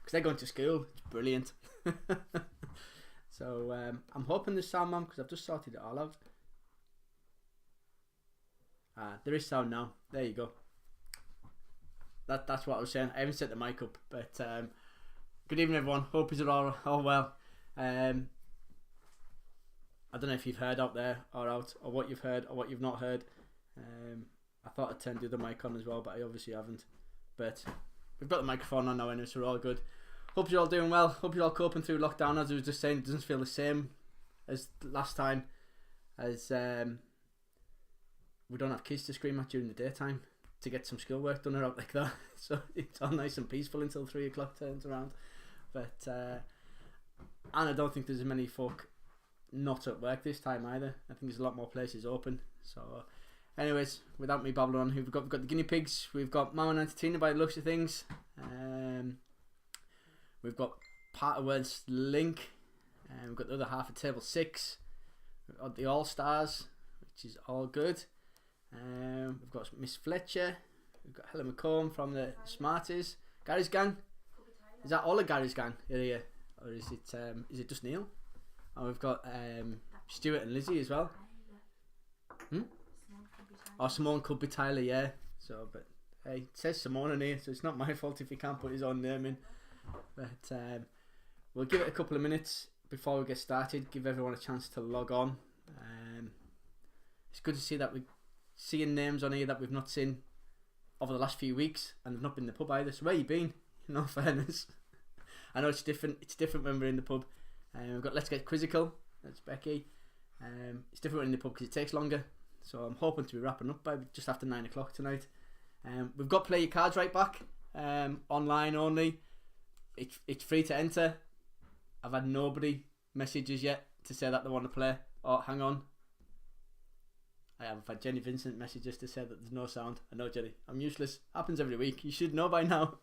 because they're going to school. It's brilliant. So I'm hoping there's sound, man, because I've just sorted it all out. There is sound now. There you go. That's what I was saying. I haven't set the mic up, but good evening, everyone. Hope you're all well. I don't know if you've heard out there or out, or what you've heard or what you've not heard. I thought I'd turn the other mic on as well, but I obviously haven't. But we've got the microphone on now anyway, so we're all good. Hope you're all doing well. Hope you're all coping through lockdown. As I was just saying, it doesn't feel the same as last time, as we don't have kids to scream at during the daytime to get some schoolwork done or out like that. So it's all nice and peaceful until 3 o'clock turns around. But and I don't think there's as many folk not at work this time either. I think there's a lot more places open. So anyways, without me babbling on, we've got the guinea pigs, we've got Mama and Auntie Tina by the looks of things, we've got part of World's Link, we've got the other half of Table 6, we've got the All Stars, which is all good. We've got Miss Fletcher, we've got Helen McComb from the Smarties, Gary's Gang. Is that all of Gary's Gang here, or is it just Neil? And we've got Stuart and Lizzie as well. Oh, Simone could be Tyler, yeah. So, but hey, it says Simone in here, so it's not my fault if he can't put his own name in. But we'll give it a couple of minutes before we get started. Give everyone a chance to log on. It's good to see that we're seeing names on here that we've not seen over the last few weeks, and we've not been in the pub either. So where you been? In all fairness, I know it's different. It's different when we're in the pub. We've got Let's Get Quizzical. That's Becky. It's different when in the pub because it takes longer. So I'm hoping to be wrapping up by just after 9 o'clock tonight. We've got Play Your Cards Right back. Online only. It's free to enter. I've had nobody messages yet to say that they want to play. Oh, hang on. I have had Jenny Vincent messages to say that there's no sound. I know, Jenny. I'm useless. Happens every week. You should know by now.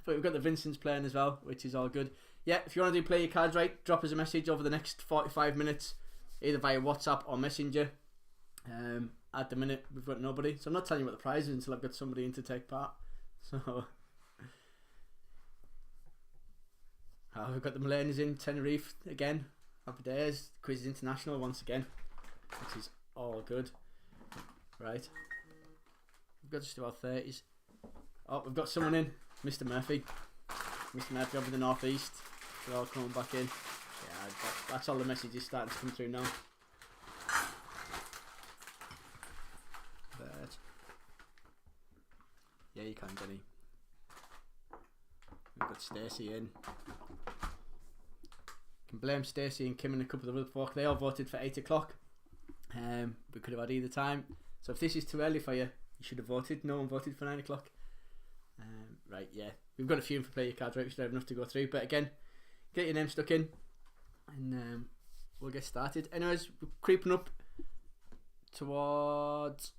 But we've got the Vincents playing as well, which is all good. Yeah, if you want to do Play Your Cards Right, drop us a message over the next 45 minutes, either via WhatsApp or Messenger. At the minute, we've got nobody. So I'm not telling you what the prize is until I've got somebody in to take part. So we've got the Millennials in Tenerife again. Happy days. Quiz International once again, which is all good. Right. We've got just about 30s. Oh, we've got someone in. Mr. Murphy. Mr. Murphy over the northeast. They're all coming back in. Yeah, that's all the messages starting to come through now. But yeah, you can, Jenny. We've got Stacey in. Can blame Stacey and Kim and a couple of other folk. They all voted for 8 o'clock. We could have had either time. So if this is too early for you, you should have voted. No one voted for 9 o'clock. Right, yeah. We've got a few for Play Your Cards Right. We should have enough to go through. But again, get your name stuck in and we'll get started. Anyways, we're creeping up towards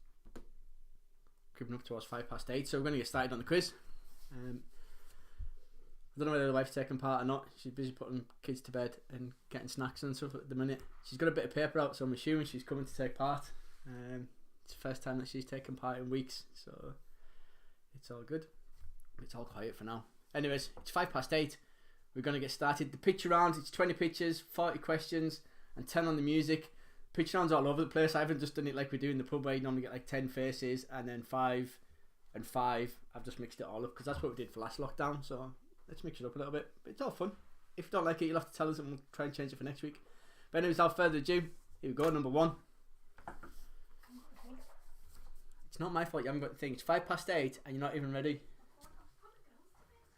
8:05. So we're going to get started on the quiz. I don't know whether the wife's taking part or not. She's busy putting kids to bed and getting snacks and stuff at the minute. She's got a bit of paper out, so I'm assuming she's coming to take part. It's the first time that she's taken part in weeks, so it's all good. It's all quiet for now. Anyways, it's 8:05. We're going to get started. The picture round, it's 20 pictures, 40 questions, and 10 on the music. Picture round's all over the place. I haven't just done it like we do in the pub where you normally get like 10 faces and then 5 and 5. I've just mixed it all up because that's what we did for last lockdown. So let's mix it up a little bit. But it's all fun. If you don't like it, you'll have to tell us and we'll try and change it for next week. But anyways, without further ado, here we go, number 1. It's not my fault you haven't got the thing. It's 8:05 and you're not even ready.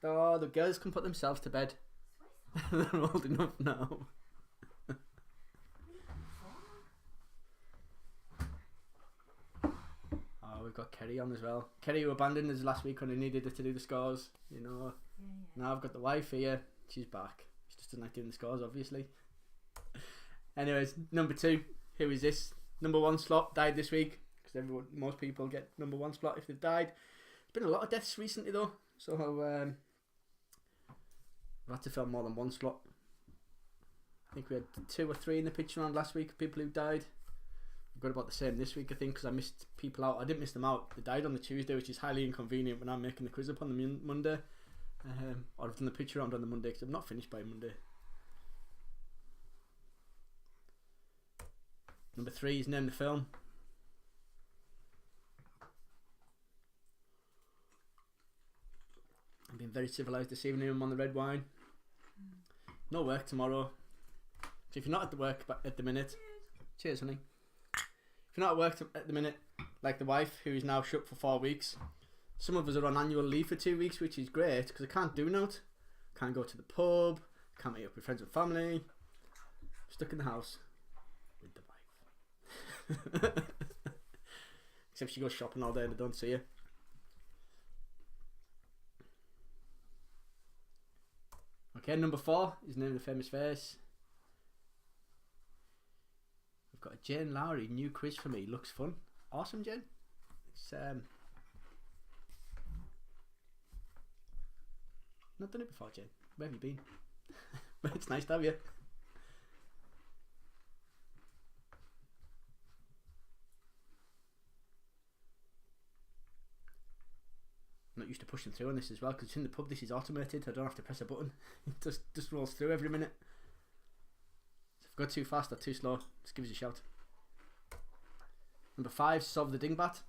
Oh, the girls can put themselves to bed. They're old enough now. Oh, we've got Kerry on as well. Kerry, who abandoned us last week when I needed her to do the scores. You know. Yeah. Now I've got the wife here. She's back. She just doesn't like doing the scores, obviously. Anyways, number 2. Who is this? Number 1 slot died this week because most people get number 1 slot if they've died. There's been a lot of deaths recently though, so we've had to film more than 1 slot. I think we had 2 or 3 in the picture round last week of people who died. I've got about the same this week, I think, because I missed people out. I didn't miss them out. They died on the Tuesday, which is highly inconvenient when I'm making the quiz up on the Monday. Or I've done the picture round on the Monday because I'm not finished by Monday. Number 3 is name the film. I'm being very civilised this evening. I'm on the red wine. No work tomorrow. So if you're not at the work at the minute, cheers, honey. If you're not at work at the minute, like the wife who is now shut for 4 weeks, some of us are on annual leave for 2 weeks, which is great because I can't do nothing. Can't go to the pub. Can't meet up with friends and family. Stuck in the house with the wife. Except she goes shopping all day and I don't see her. Okay, number 4 is name the famous face. We've got a Jane Lowry new quiz for me. Looks fun. Awesome, Jane. It's not done it before, Jane. Where have you been? But it's nice to have you. I'm not used to pushing through on this as well because in the pub this is automated. I don't have to press a button. It just rolls through every minute. So if I go too fast or too slow, just give us a shout. Number 5, solve the dingbat.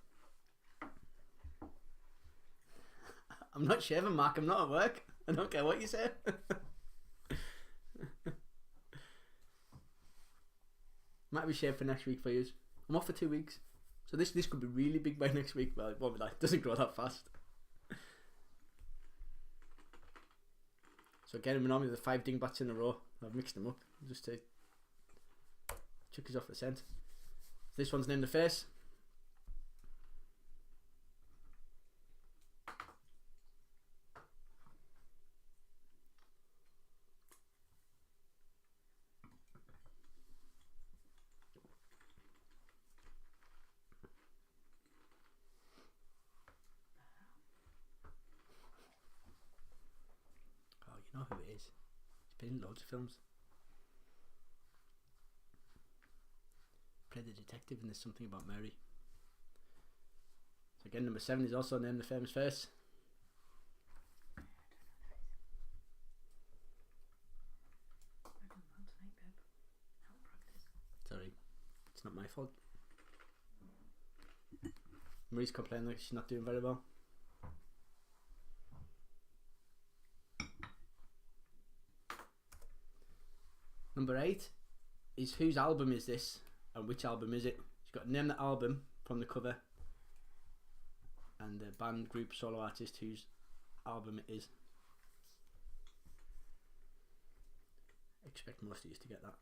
I'm not shaving, Mark. I'm not at work. I don't care what you say. Might be shaved for next week for you. I'm off for 2 weeks. So this could be really big by next week, but it won't be like, it doesn't grow that fast. So again, normally the 5 dingbats in a row. I've mixed them up just to chuck us off the scent. This one's named the face. Oh, you know who it is. It's been in loads of films. Play the detective and there's something about Mary. So again, number 7 is also named the famous face. Sorry, it's not my fault. Marie's complaining that she's not doing very well. Number 8 is whose album is this and which album is it? She's got to name the album from the cover and the band, group, solo artist whose album it is. I expect most of you to get that.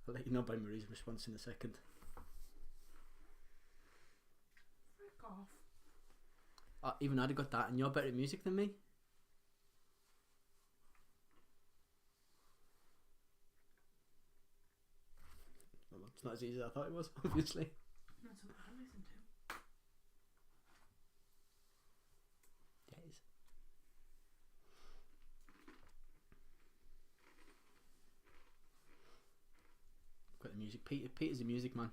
I'll let you know by Marie's response in a second. Frick off. Even I'd have got that, and you're better at music than me. Well, it's not as easy as I thought it was, obviously. Not something I listen to. Yeah, it is. Got the music. Peter's the music man.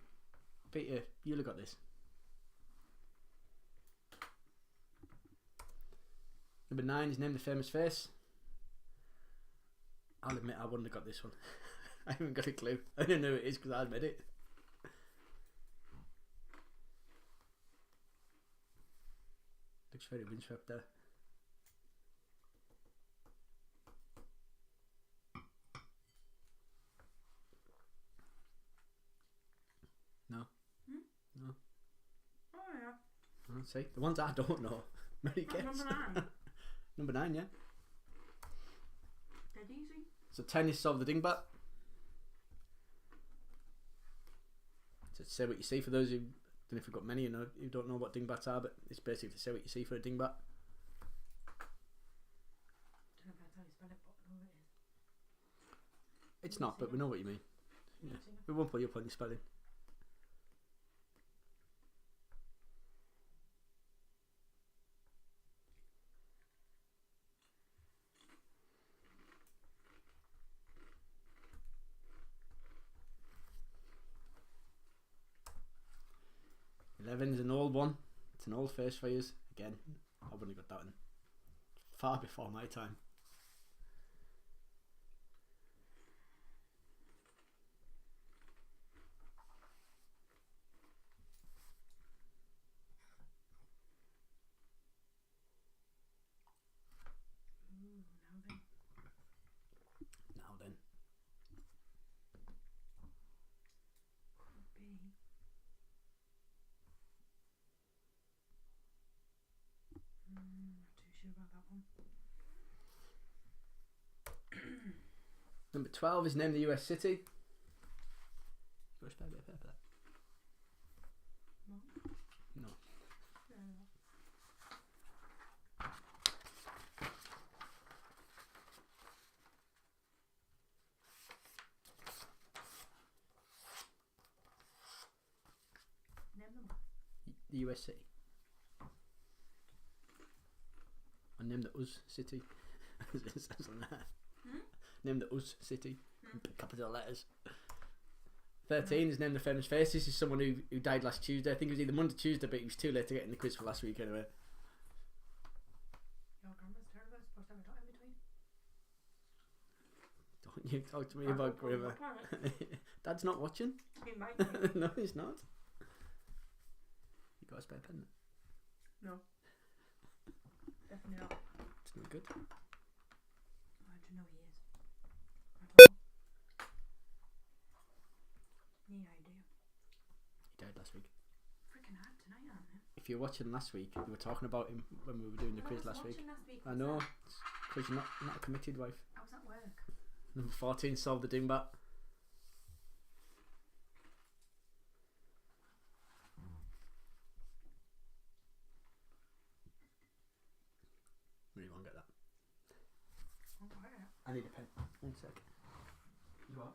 Peter, you'll have got this. Number 9 is name the famous face. I'll admit I wouldn't have got this one. I haven't got a clue. I don't know who it is because I admit it. Looks very windswept there. No. No. Oh yeah. Oh, see, the ones I don't know. Mary That's gets. number 9. Number 9, yeah. Dead easy. So 10 is solve the dingbat. So say what you see for those who don't know if we've got many who don't know what dingbats are, but it's basically to say what you see for a dingbat. Don't know if that's how you spell it, but I know what it is. It's not, but we know what you mean. Yeah. We won't put you up on your spelling. 7's an old one. It's an old face for you. Again, I wouldn't have got that in far before my time. Ooh, now then. Now then. Could be. Not too sure about that one. Number 12 is named the US city. Got a spare bit of paper No. there? No. Name them. The US city. I named the US city. As it says on there. Name the US city. Capital letters. 13 is named the famous face. This is someone who died last Tuesday. I think it was either Monday, Tuesday, but he was too late to get in the quiz for last week anyway. Your grandma's terrible. It's supposed to have a dot in between. Don't you talk to me about grammar. Dad's not watching. He might be. No, he's not. You got a spare pen? No. Definitely not. It's not good. How do you know he is? I don't know. Any idea? He died last week. Freaking hard tonight, aren't they? If you were watching last week, we were talking about him when we were doing the quiz last week. I know. Because you're not a committed wife. I was at work. Number 14, Solve the Dingbat. Really won't get that. Oh, yeah. I need a pen. 1 sec. You what?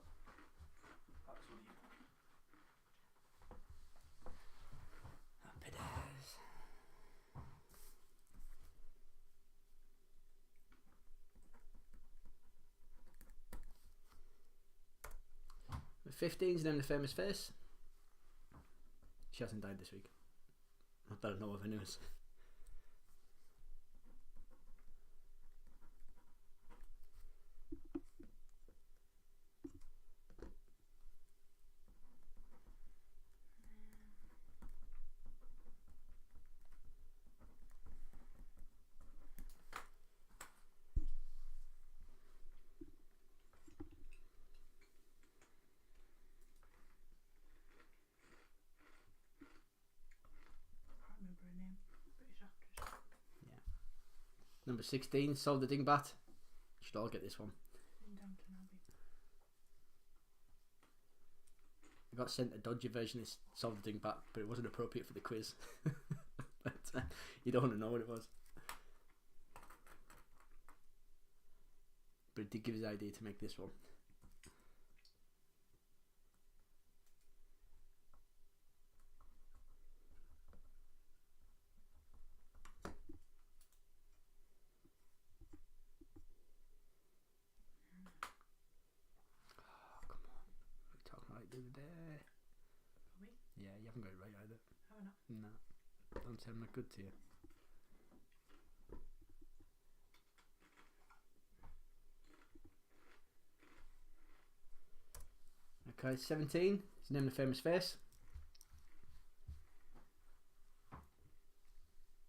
Happy days. The 15's named the famous face. She hasn't died this week. Not that I know of anyways. Can't remember her name. British actress. Number 16, Solve the Dingbat. Should all get this one. In Downton Abbey. I got sent a dodgy version of Solve the Dingbat, but it wasn't appropriate for the quiz. But you don't want to know what it was. But it did give us the idea to make this one. Oh, come on. We were talking right the other day. Are we? Yeah, you haven't got it right either. Have I not? No. Don't say I'm not good to you. Okay, 17. His name the famous face.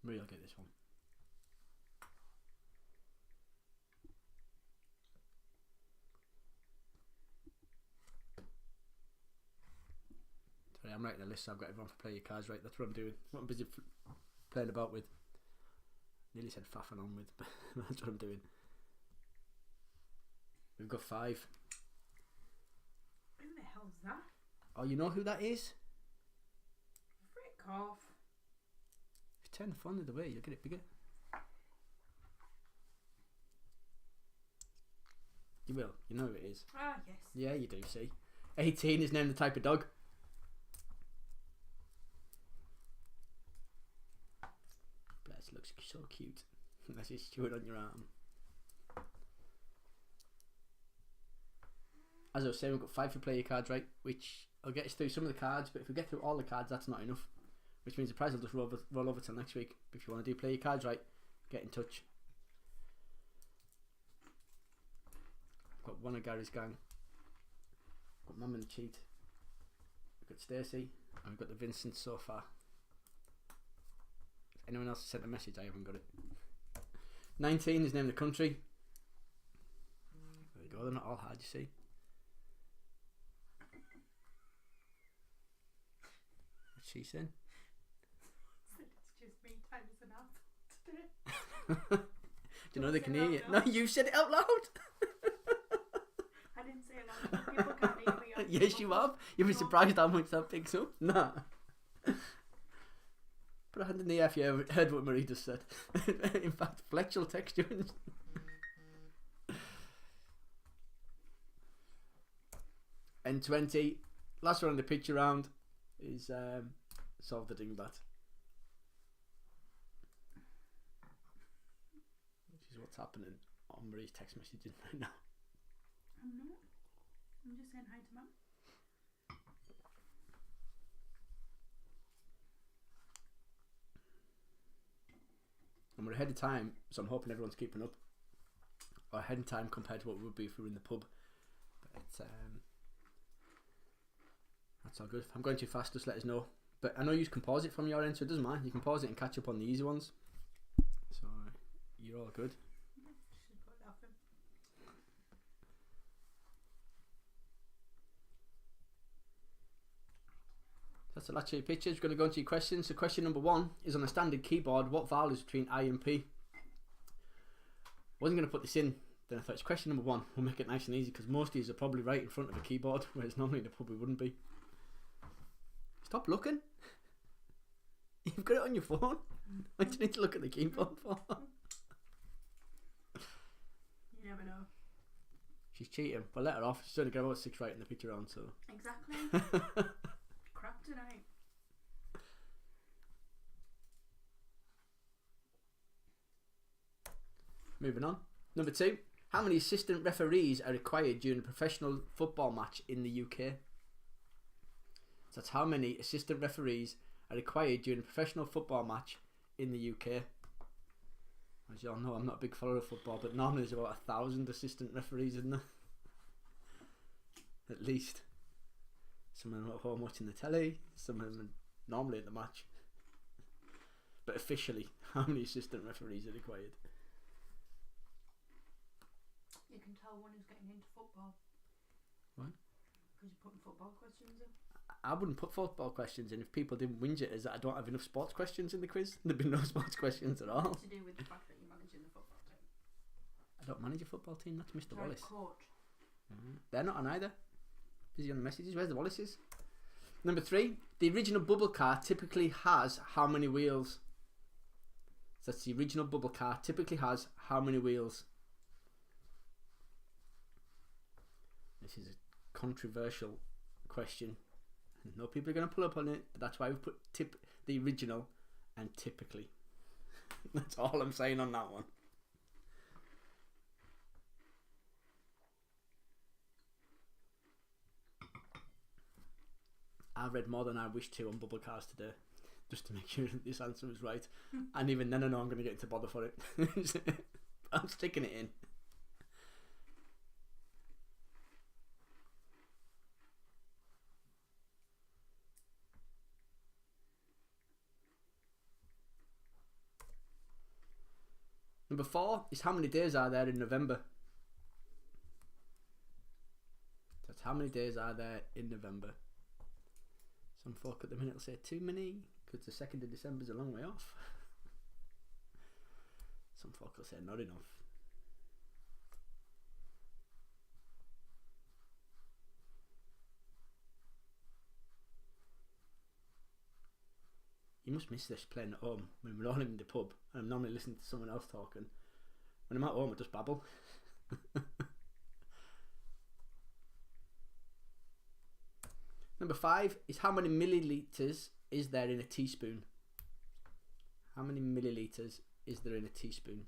Maybe I'll get this one. Sorry, I'm writing a list so I've got everyone to play your cards right. That's what I'm doing. What I'm busy playing about with. Nearly said faffing on with, but that's what I'm doing. We've got 5. Who the hell's that? Oh, you know who that is? Frick off. If you turn the phone the other way, you'll get it bigger. You will. You know who it is. Ah, yes. Yeah, you do, see. 18 is named the type of dog. Bless, looks so cute. Unless it's chewing on your arm. As I was saying, we've got 5 for play your cards right, which I'll get us through some of the cards, but if we get through all the cards, that's not enough. which means the prize will just roll over till next week. If you want to do play your cards right, get in touch. I've got one of Gary's gang. I've got Mum and the Cheat. We've got Stacey, and we've got the Vincent so far. If anyone else has sent a message, I haven't got it. 19 is name of the country. There you go, they're not all hard, you see. What's she saying? It's just me, time is enough today. Do you know they can hear you? No, you said it out loud. I didn't say it loud. People can't hear me. On Yes, you have. You'll be surprised how much that picks up. Nah. Put a hand in the air if you heard what Marie just said. In fact, Fletch will text you. N20. Last one on the picture round is Solve the Dingbat. Which is what's happening on Marie's text messages right now. I'm not. I'm just saying hi to Mum. And we're ahead of time, so I'm hoping everyone's keeping up. Or ahead of time compared to what we would be if we were in the pub. But it's, that's all good. If I'm going too fast, just let us know. But I know you can pause it from your end, so it doesn't matter. You can pause it and catch up on the easy ones. So you're all good. She's got laughing. That's the last of your pictures. We're going to go into your questions. So question number 1 is on a standard keyboard. What vowel is between I and P? Wasn't going to put this in. Then I thought it's question number 1. We'll make it nice and easy because most of you are probably right in front of a keyboard, whereas normally the probably wouldn't be. Stop looking. You've got it on your phone. What do you need to look at the keyboard for? You never know. She's cheating. But let her off. She's only got about 6 right in the picture round, so. Exactly. Crap tonight. Moving on. Number 2. How many assistant referees are required during a professional football match in the UK? So that's how many assistant referees are required during a professional football match in the UK. As you all know, I'm not a big follower of football, but normally there's about 1,000 assistant referees in there. At least. Some of them are at home watching the telly, some of them are normally at the match. But officially, how many assistant referees are required? You can tell one who's getting into football. What? Because you're putting football questions in. I wouldn't put football questions in if people didn't whinge it as that I don't have enough sports questions in the quiz. There'd be no sports questions at all. It's to do with the fact that you're managing the football team. I don't manage a football team, that's Mr. You're a Wallace. coach. They're not on either. Busy on the messages. Where's the Wallaces? Number 3. The original bubble car typically has how many wheels? So that's the original bubble car typically has how many wheels? This is a controversial question. No people are going to pull up on it, but that's why we put the original and typically. That's all I'm saying on that one. I've read more than I wish to on bubble cars today, just to make sure that this answer was right. And even then I know I'm going to get into bother for it. I'm sticking it in. Number 4 is how many days are there in November? That's how many days are there in November. Some folk at the minute will say too many because the 2nd of December is a long way off. Some folk will say not enough. You must miss this playing at home when we're all in the pub and I'm normally listening to someone else talking. When I'm at home I just babble. Number 5 is how many millilitres is there in a teaspoon? How many millilitres is there in a teaspoon?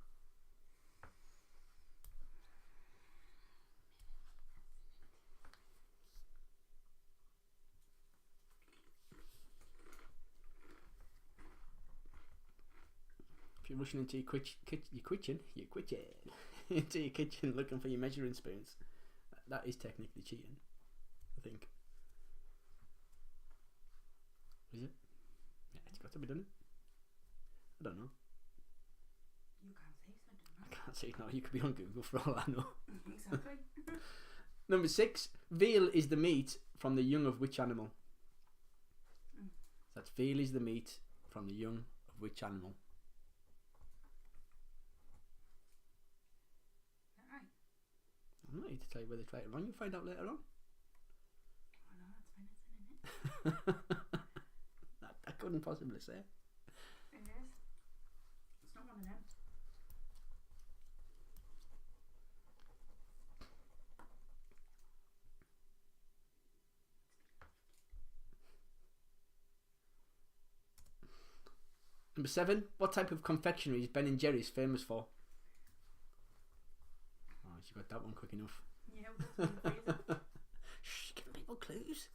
You're rushing into your kitchen into your kitchen looking for your measuring spoons. That is technically cheating, I think. Is it? Yeah, it's got to be done. I don't know. You can't say so, don't I can't say no. You could be on Google for all I know. you? Exactly. Number 6. Veal is the meat from the young of which animal? That's veal is the meat from the young of which animal? Right. I'm not here to tell you whether it's right or wrong. You'll find out later on. Oh no, that's venison, isn't it? I couldn't possibly say. It is. It's not one of them. Number 7. What type of confectionery is Ben and Jerry's famous for? Oh, she got that one quick enough. Yeah, what's in the freezer? Shh, giving people clues.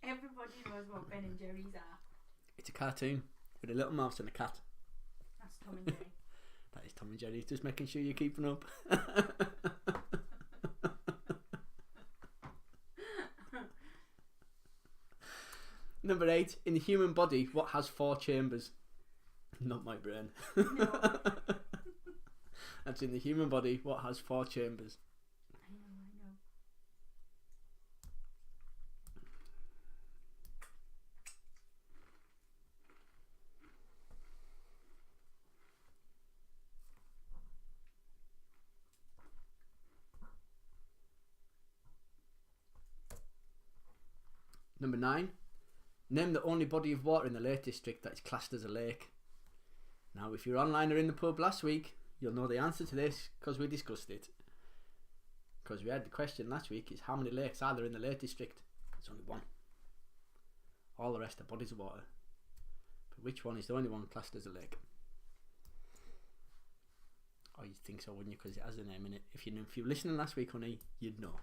Everybody knows what Ben and Jerry's are. It's a cartoon with a little mouse and a cat. That's Tom and Jerry. That is Tom and Jerry. Just making sure you're keeping up. Number 8. In the human body, what has 4 chambers? Not my brain. No. That's in the human body, what has 4 chambers? I know. Number 9. Name the only body of water in the Lake District that is classed as a lake. Now, if you're online or in the pub last week, you'll know the answer to this because we discussed it. Because we had the question last week is how many lakes are there in the Lake District? It's only one. All the rest are bodies of water. But which one is the only one classed as a lake? Oh, you'd think so, wouldn't you? Because it has a name in it. If you were listening last week, honey, you'd know.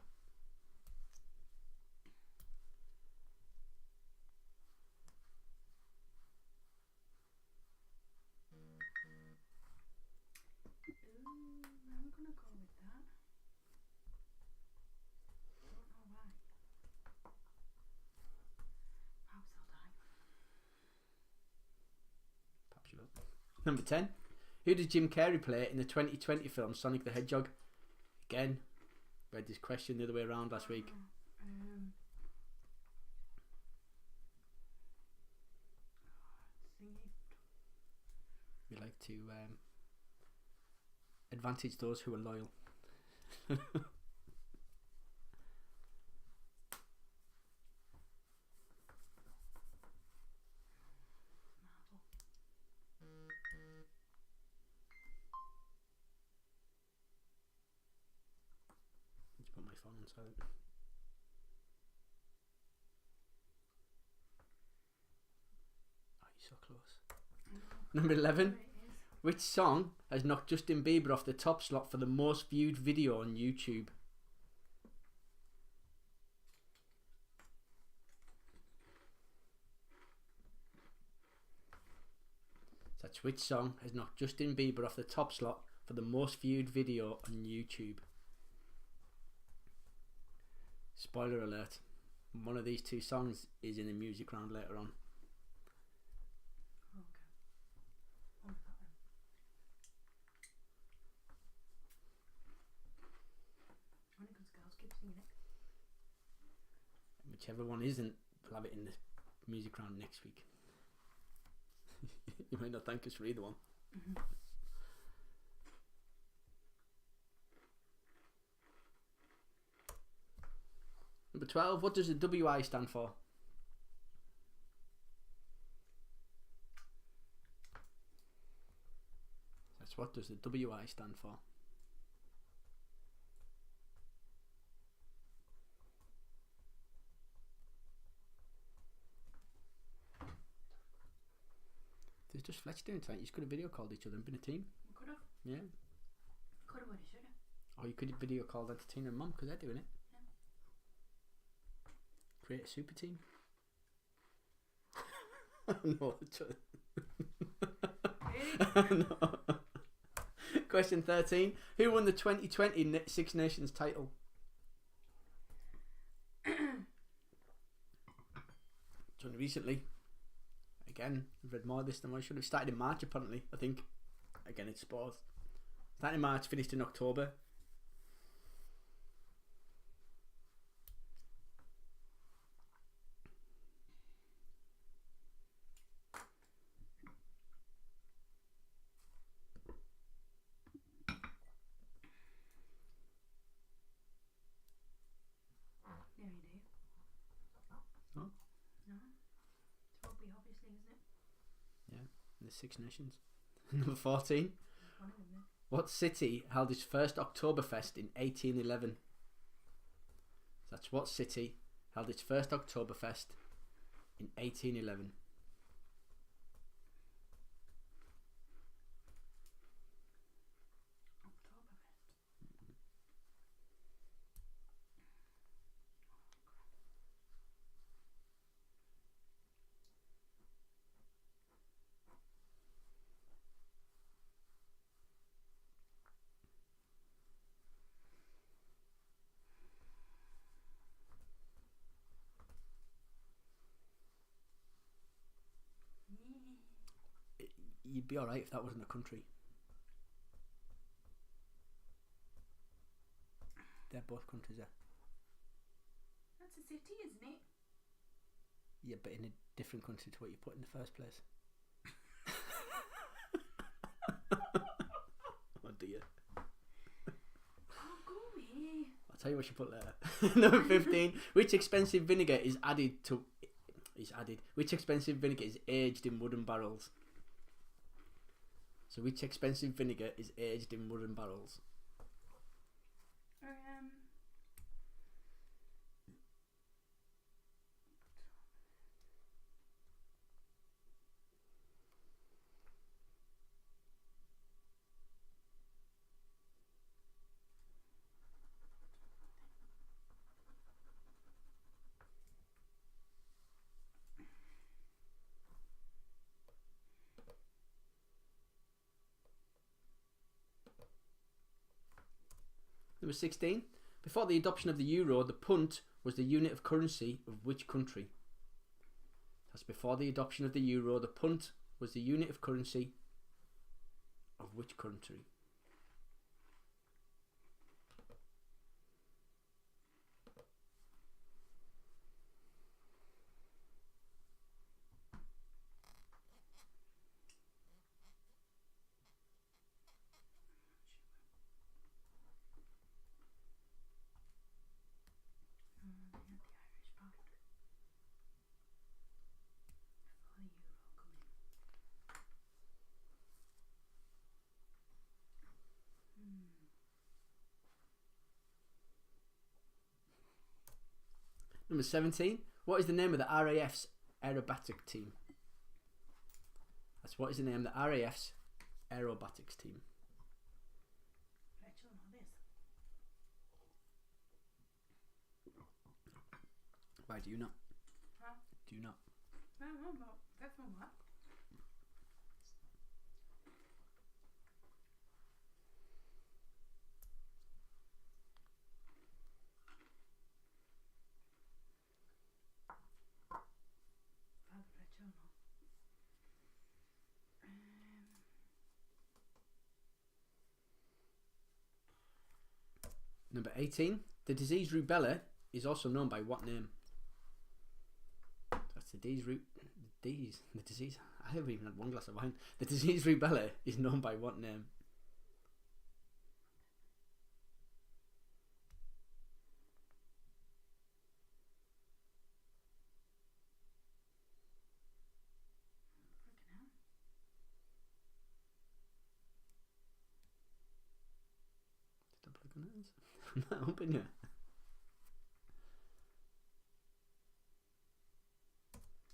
I'm gonna go with that. I don't know why. Perhaps I'll die. Perhaps you will. Number 10. Who does Jim Carrey play in the 2020 film Sonic the Hedgehog? Again, read this question the other way around last week. Thingy. We like to advantage those who are loyal. Just put my phone on silent. Oh, you're so close. Number 11. Which song has knocked Justin Bieber off the top slot for the most viewed video on YouTube? That's which song has knocked Justin Bieber off the top slot for the most viewed video on YouTube? Spoiler alert. One of these two songs is in the music round later on. Whichever one isn't, we'll have it in the music round next week. You might not thank us for either one. Mm-hmm. Number 12. What does the WI stand for? That's what does the WI stand for? There's just Fletch doing tonight. You could have video called each other and been a team. We could have. Yeah. Could have, would have, should have. Or you could have video called Entertainer and Mum because they're doing it. Yeah. Create a super team. No. Really? No. Question 13. Who won the 2020 Six Nations title? It's only recently. Again, I've read more of this than I should have. Started in March, apparently. I think. Again, it's sport. Started in March, finished in October. No, you do. No? No. It's rugby, obviously, isn't it? Yeah, the Six Nations. Number 14. One of them, then. What city held its first Oktoberfest in 1811? That's what city held its first Oktoberfest in 1811. Oktoberfest. You'd be alright if that wasn't a country. They're both countries, yeah. That's a city, isn't it? Yeah, but in a different country to what you put in the first place. Oh dear. Oh, go away. I'll tell you what you put there. Number 15. Which expensive vinegar is added to... Which expensive vinegar is aged in wooden barrels? So which expensive vinegar is aged in wooden barrels? Number 16. Before the adoption of the euro, the punt was the unit of currency of which country? That's before the adoption of the euro, the punt was the unit of currency of which country? They had the Irish pound. Before the euro come in. Number 17. What is the name of the RAF's aerobatic team? That's what is the name of the RAF's aerobatics team? Rachel, know this. Why do you not? Huh? Do you not? No, but that's not what. Father Rachel, no. Number 18. The disease rubella is also known by what name? That's the disease. I haven't even had one glass of wine. The disease rubella is known by what name? Freaking hell. Stop looking at us. I'm not helping you.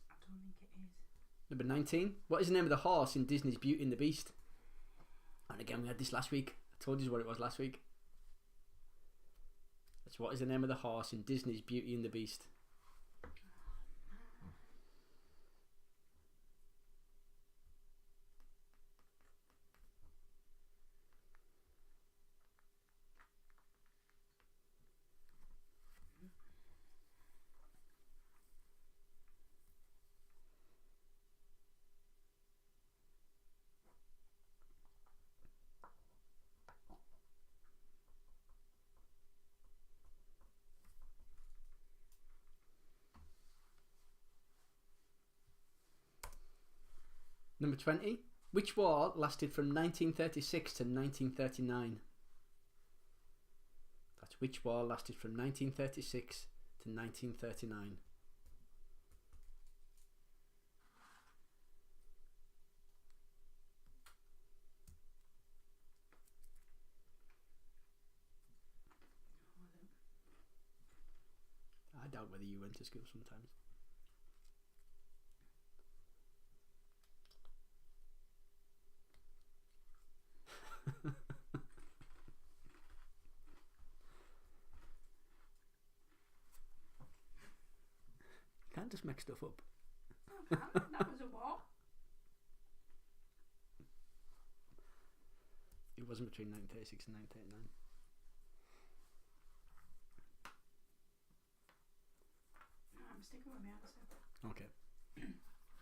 I don't think it is. Number 19. What is the name of the horse in Disney's Beauty and the Beast? And again, we had this last week. I told you what it was last week. That's what is the name of the horse in Disney's Beauty and the Beast? Number 20. Which war lasted from 1936 to 1939? That's which war lasted from 1936 to 1939. I doubt whether you went to school sometimes. Can't just make stuff up. That was a war. It wasn't between 1936 and 1939. No, I'm sticking with my answer. Okay.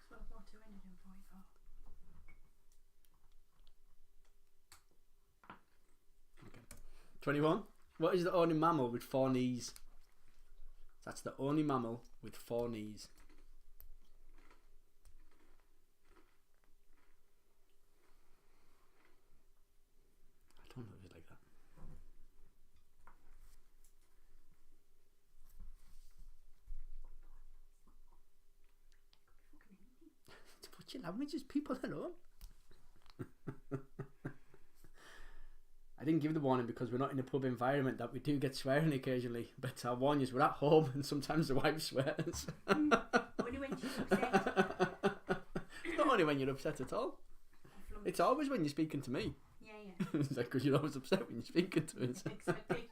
World War II ended in 44. Okay. 21. What is the only mammal with 4 knees? That's the only mammal with 4 knees. I don't know if it's like that. What's your languages, people at home? I didn't give the warning because we're not in a pub environment that we do get swearing occasionally, but I'll warn you, we're at home and sometimes the wife swears. Only when she's upset. Not only when you're upset at all. It's always when you're speaking to me. Yeah, yeah. It's like, because you're always upset when you're speaking to us. Exactly.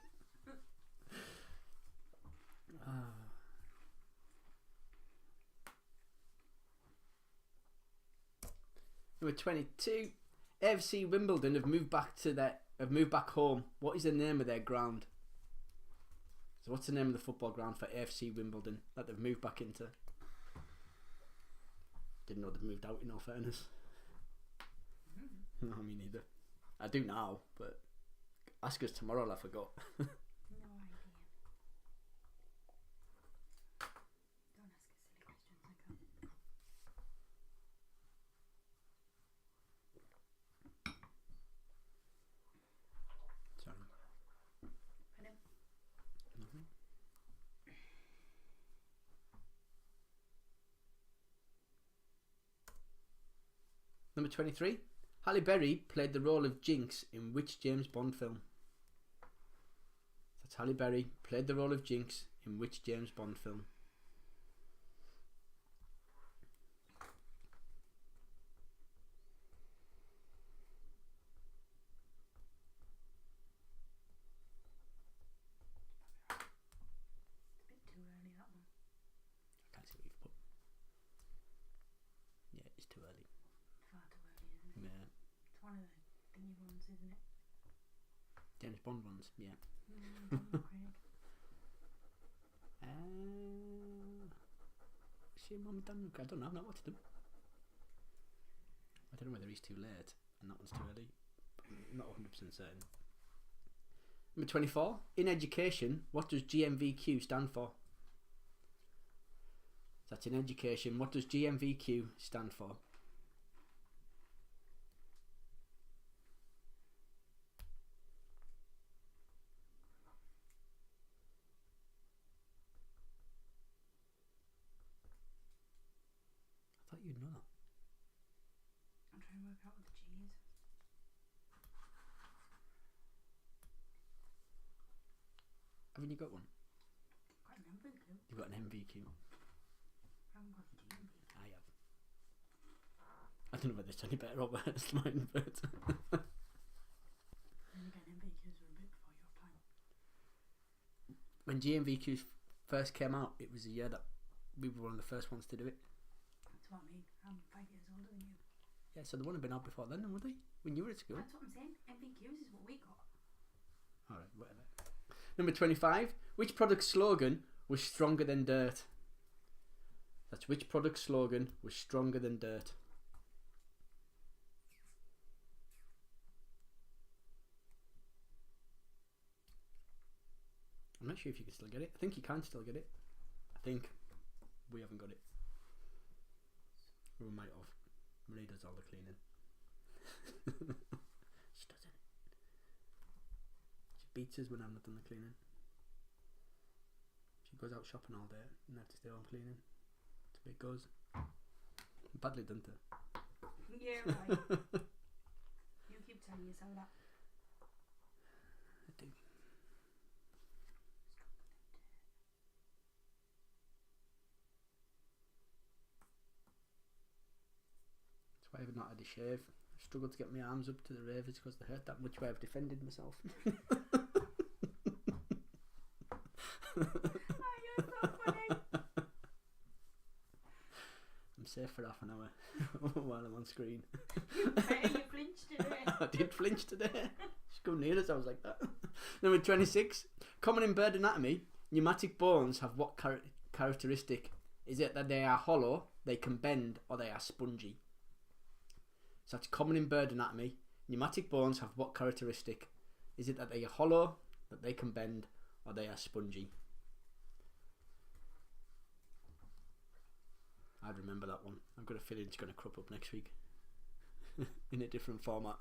Number 22. AFC Wimbledon have moved back home. What is the name of their ground? So what's the name of the football ground for AFC Wimbledon that they've moved back into? Didn't know they've moved out, in all fairness. No, me neither. I do now, but ask us tomorrow, I forgot. No idea. Don't ask us silly questions, I can't. Sorry. Pardon? Nothing. Number 23. Halle Berry played the role of Jinx in which James Bond film? That's Halle Berry played the role of Jinx in which James Bond film? It's a bit too early, that one. I can't see what you've put. Yeah, it's too early. Far too early, isn't it? Yeah. It's one of the thingy ones, isn't it? James Bond ones, yeah. Daniel Craig. See him on Daniel Craig? I don't know, I've not watched them. I don't know whether he's too late and that one's too early. I'm not 100% certain. Number 24. In education, what does GMVQ stand for? That's in education. What does GMVQ stand for? I thought you'd know that. I'm trying to work out what the G is. Haven't you got one? Got an MVQ. You've got an MVQ. I haven't got the GMV. I have. I don't know whether it's any better or worse than mine, but And again, MVQs were a bit before your time. when GMVQs first came out, it was a year that we were one of the first ones to do it. That's what I mean. I'm 5 years older than you. Yeah, so they wouldn't have been out before then, would they? When you were at school? That's what I'm saying. MVQs is what we got. Alright, whatever. Number 25. Which product slogan was stronger than dirt? That's which product slogan was stronger than dirt? I'm not sure if you can still get it. I think you can still get it. I think we haven't got it. We might have. Marie does all the cleaning. She does it. She beats us when I've not done the cleaning. She goes out shopping all day and I have to stay home cleaning. It's a bit goes. Badly done to. Yeah, right. You keep telling yourself that. I do. That's why I've not had a shave. I've struggled to get my arms up to the ravers because they hurt that much where I've defended myself. Oh, you're so funny. I'm safe for half an hour while I'm on screen. You flinched today. I did flinch today. Just go near us, I was like that. Number 26. Common in bird anatomy, pneumatic bones have what characteristic? Is it that they are hollow, they can bend, or they are spongy? So that's common in bird anatomy. Pneumatic bones have what characteristic? Is it that they are hollow, that they can bend, or they are spongy? I'd remember that one. I've got a feeling it's going to crop up next week in a different format.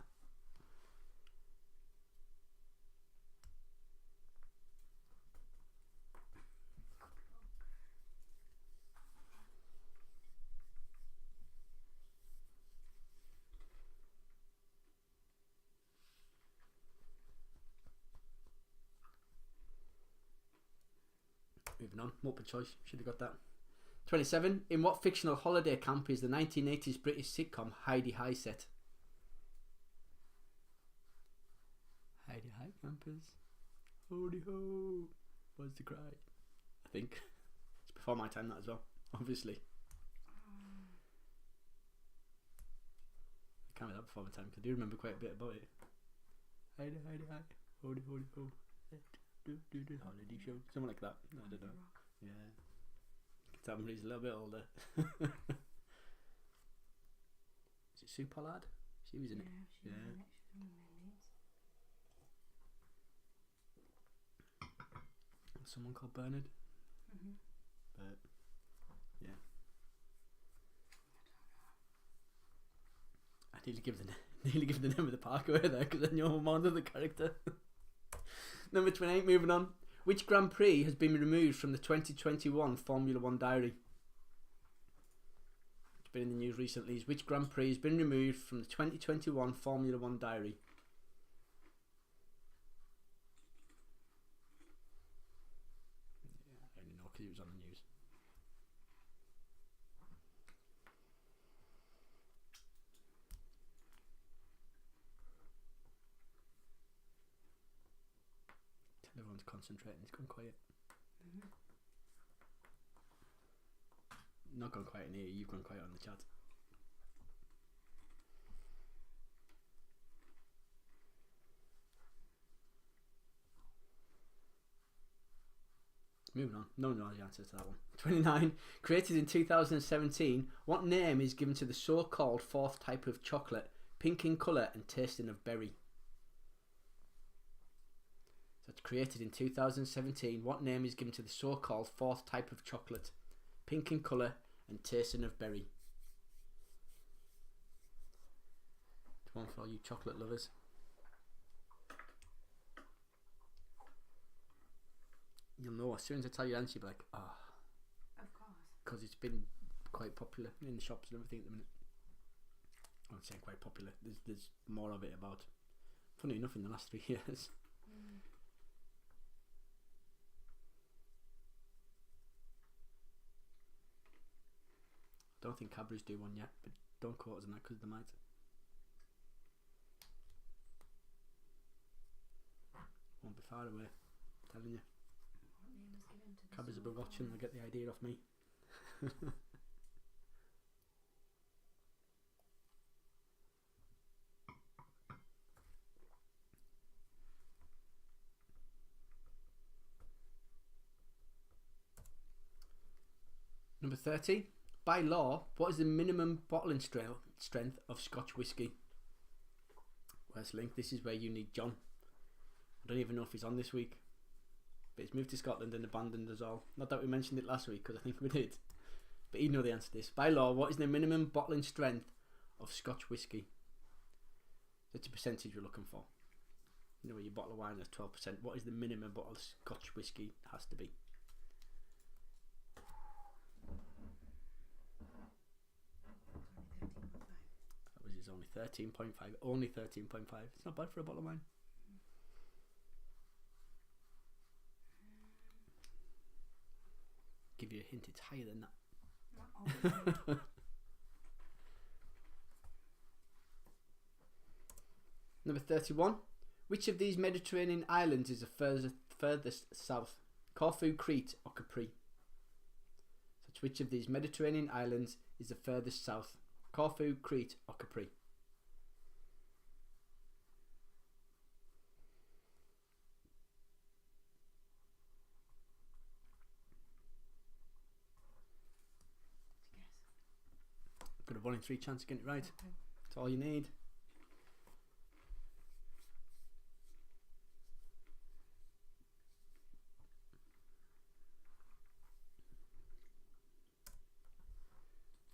Moving on, multiple choice, should have got that. 27. In what fictional holiday camp is the 1980s British sitcom Heidi High set? Heidi High campers. Hody ho. What's the cry? I think. It's before my time, that as well, obviously. I can't be that before my time because I do remember quite a bit about it. Heidi, Heidi, hi. Hody, hody, ho. Do holiday show. Something like that. I don't know. Yeah. Tell me he's a little bit older. Is it Sue Pollard? She was in it. She was in it. She was one of my mates. Someone called Bernard. Mm-hmm. But yeah. I nearly give the name of the park away there because I know more than the character. Number 28, moving on. Which Grand Prix has been removed from the 2021 Formula 1 diary? It's been in the news recently. Which Grand Prix has been removed from the 2021 Formula 1 diary? Yeah, I only know because it was on the news. Everyone's concentrating. It's gone quiet. Mm-hmm. Not gone quiet in here. You've gone quiet on the chat. Moving on. No one knows the answer to that one. 29. Created in 2017, what name is given to the so-called fourth type of chocolate, pink in colour and tasting of berry? So it's created in 2017. What name is given to the so-called fourth type of chocolate, pink in colour and tasting of berry? It's one for all you chocolate lovers. You'll know as soon as I tell you the answer, you'll be like, ah. Oh. Of course. Because it's been quite popular in the shops and everything at the minute. I would say quite popular. There's more of it about. Funny enough, in the last 3 years. Mm. Don't think Cadbury's do one yet, but don't quote us on that because they might. Won't be far away, I'm telling you. What name is given to the Cadbury's will be watching, they'll get the idea off me. Number 30. By law, what is the minimum bottling strength of Scotch whisky? Where's Link? This is where you need John. I don't even know if he's on this week. But he's moved to Scotland and abandoned us all. Not that we mentioned it last week, because I think we did. But he'd know the answer to this. By law, what is the minimum bottling strength of Scotch whisky? That's a percentage we're looking for. You know, your bottle of wine is 12%. What is the minimum bottle of Scotch whisky has to be? It's only 13.5. That was his only 13.5. Only 13.5. It's not bad for a bottle of wine. Give you a hint, it's higher than that. Not obviously. Number 31. Which of these Mediterranean islands is the furthest south? Corfu, Crete or Capri? So which of these Mediterranean islands is the furthest south? Corfu, Crete or Capri? Guess. Got a 1 in 3 chance of getting it right. Okay. That's all you need.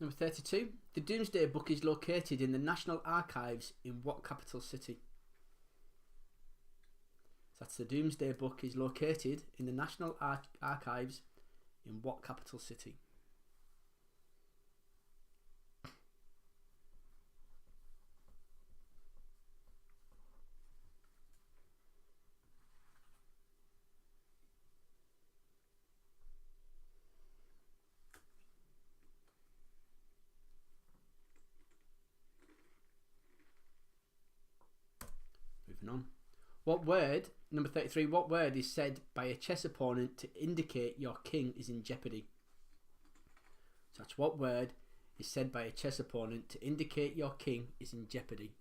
Number 32. The Domesday Book is located in the National Archives in what capital city? So that's the Domesday Book is located in the National Archives in what capital city? Moving on. What word, number 33, what word is said by a chess opponent to indicate your king is in jeopardy? So that's what word is said by a chess opponent to indicate your king is in jeopardy?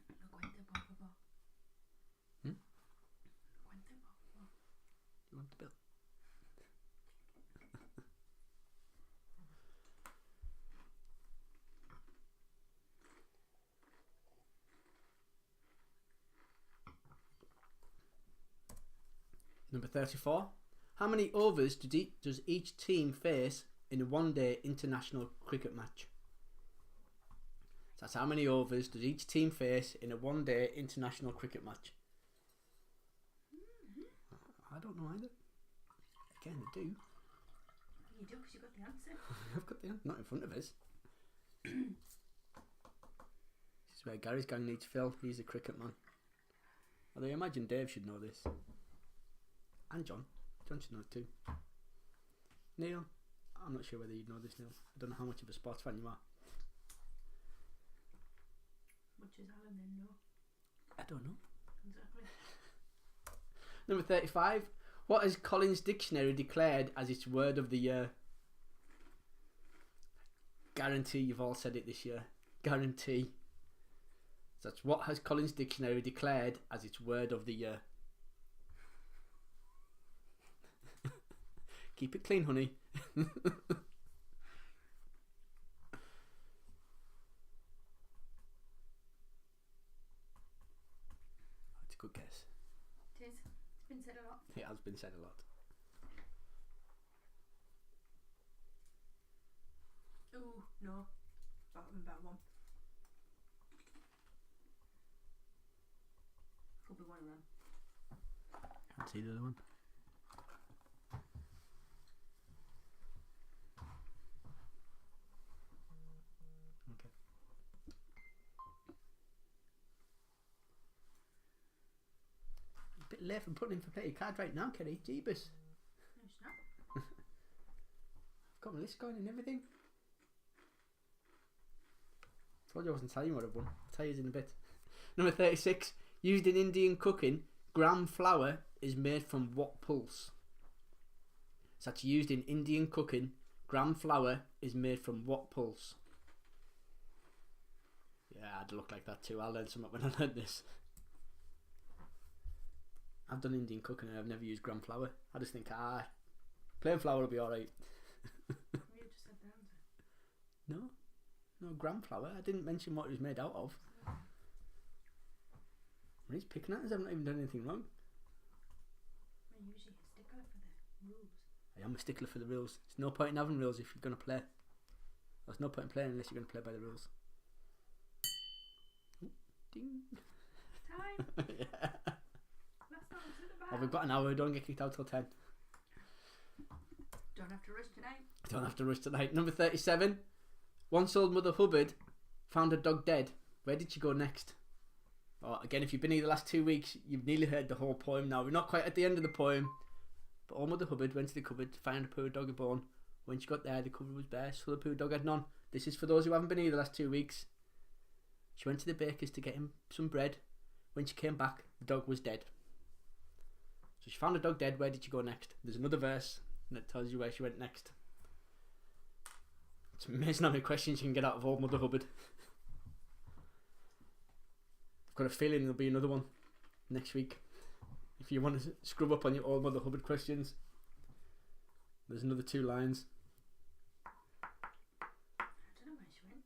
Lo cuente, por favor. Hmm? Lo cuente, por favor. You want the bill? Number 34. How many overs does each team face in a one-day international cricket match? So that's how many overs does each team face in a one-day international cricket match? I don't know either. Again, I do. You do because you got the answer. I've got the answer, not in front of us. This is where Gary's gang needs Phil. He's a cricket man. Although I imagine Dave should know this. And John. John should know it too. Neil, I'm not sure whether you'd know this, Neil. I don't know how much of a sports fan you are. Much as Alan then know. I don't know. Exactly. Number 35. What has Collins Dictionary declared as its word of the year? Guarantee you've all said it this year. Guarantee. So that's what has Collins Dictionary declared as its word of the year? Keep it clean, honey. That's a good guess. It is. It's been said a lot. It has been said a lot. Ooh, no. That one. Could be one of them. Can't see the other one. Okay. A bit late for putting in for play your card right now, Kerry. Jeebus. No, it's not. I've got my list going and everything. Told you I wasn't telling you what I've won. I'll tell you in a bit. Number 36. Used in Indian cooking, gram flour is made from what pulse? So that's used in Indian cooking. Gram flour is made from what pulse? Yeah, I'd look like that too. I learned something when I learned this. I've done Indian cooking and I've never used gram flour. I just think, plain flour will be alright. You just said the answer. No, gram flour. I didn't mention what it was made out of. When he's picking at us, I've not even done anything wrong. I'm usually a stickler for the rules. I am a stickler for the rules. There's no point in having rules if you're going to play. There's no point in playing unless you're going to play by the rules. Ooh, ding. Time. Yeah. Let's not to the Oh, we've got an hour. Don't get kicked out till 10. Don't have to rush tonight. Don't have to rush tonight. Number 37. Once old Mother Hubbard found her dog dead. Where did she go next? Oh, again, if you've been here the last 2 weeks, you've nearly heard the whole poem now. We're not quite at the end of the poem. But old Mother Hubbard went to the cupboard to find a poor doggy bone. When she got there, the cupboard was bare, so the poor dog had none. This is for those who haven't been here the last 2 weeks. She went to the baker's to get him some bread. When she came back, the dog was dead. So she found a dog dead. Where did she go next? There's another verse that tells you where she went next. It's amazing how many questions you can get out of old Mother Hubbard. I've got a feeling there'll be another one next week. If you want to scrub up on your old Mother Hubbard questions, there's another 2 lines. I don't know where she went.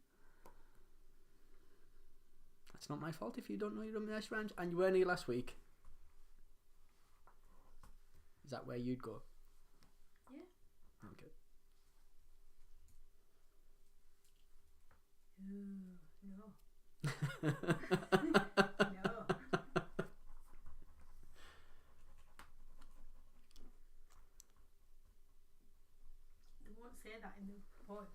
That's not my fault if you don't know your Ramirez Ranch and you weren't here last week. Is that where you'd go? Yeah. Okay. Ooh, no. No. They won't say that in the poem.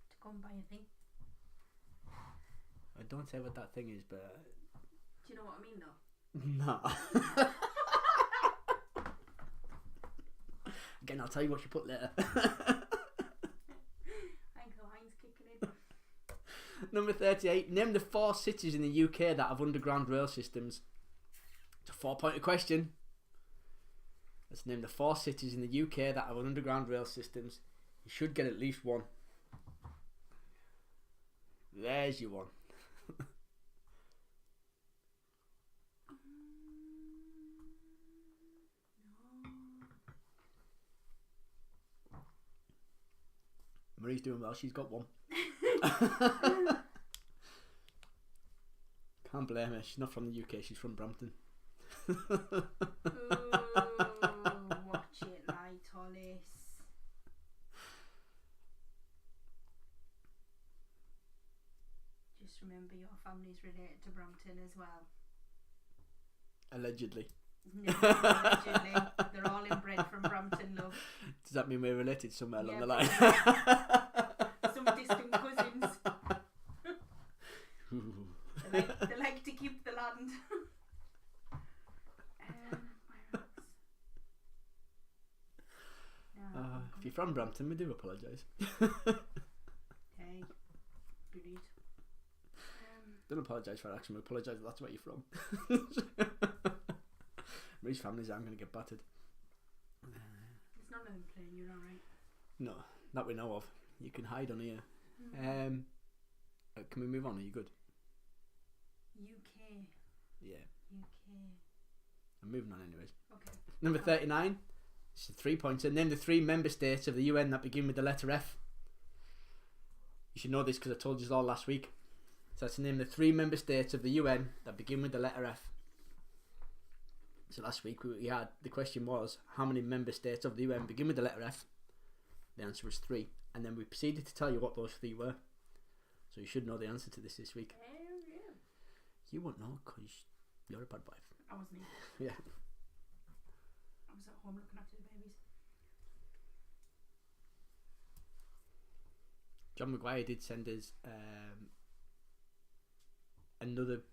To come by a thing. I don't say what that thing is, but Do you know what I mean though? no. Again, I'll tell you what you put later. I think the line's kicking in. Number 38. Name the 4 cities in the UK that have underground rail systems. It's a 4-pointer question. Let's name the 4 cities in the UK that have underground rail systems. You should get at least one. There's your one. Marie's doing well. She's got one. Can't blame her. She's not from the UK. She's from Brampton. Ooh, watch it, light, Hollis. Just remember your family's related to Brampton as well. Allegedly. No, allegedly. They're all inbred from Brampton, love. Does that mean we're related somewhere along Yeah, the line? Some distant cousins. They like to keep the land. Where else? No, If you're from Brampton, we do apologise. hey, buried. Don't apologise for our action, we apologise if that's where you're from. Marie's family's I'm going to get battered. There's none of them playing, you're alright. No, that we know of. You can hide on here. Can we move on? Are you good? UK. Yeah. UK. I'm moving on anyways. Okay. Number 39. It's a 3-pointer. Name the 3 member states of the UN that begin with the letter F. You should know this because I told you all last week. So that's to name the 3 member states of the UN that begin with the letter F. So last week we had, the question was, how many member states of the UN begin with the letter F? The answer was 3. And then we proceeded to tell you what those 3 were. So you should know the answer to this week. Yeah. You won't know because you're a bad wife. I wasn't even. Yeah. I was at home looking after the babies. John Maguire did send us another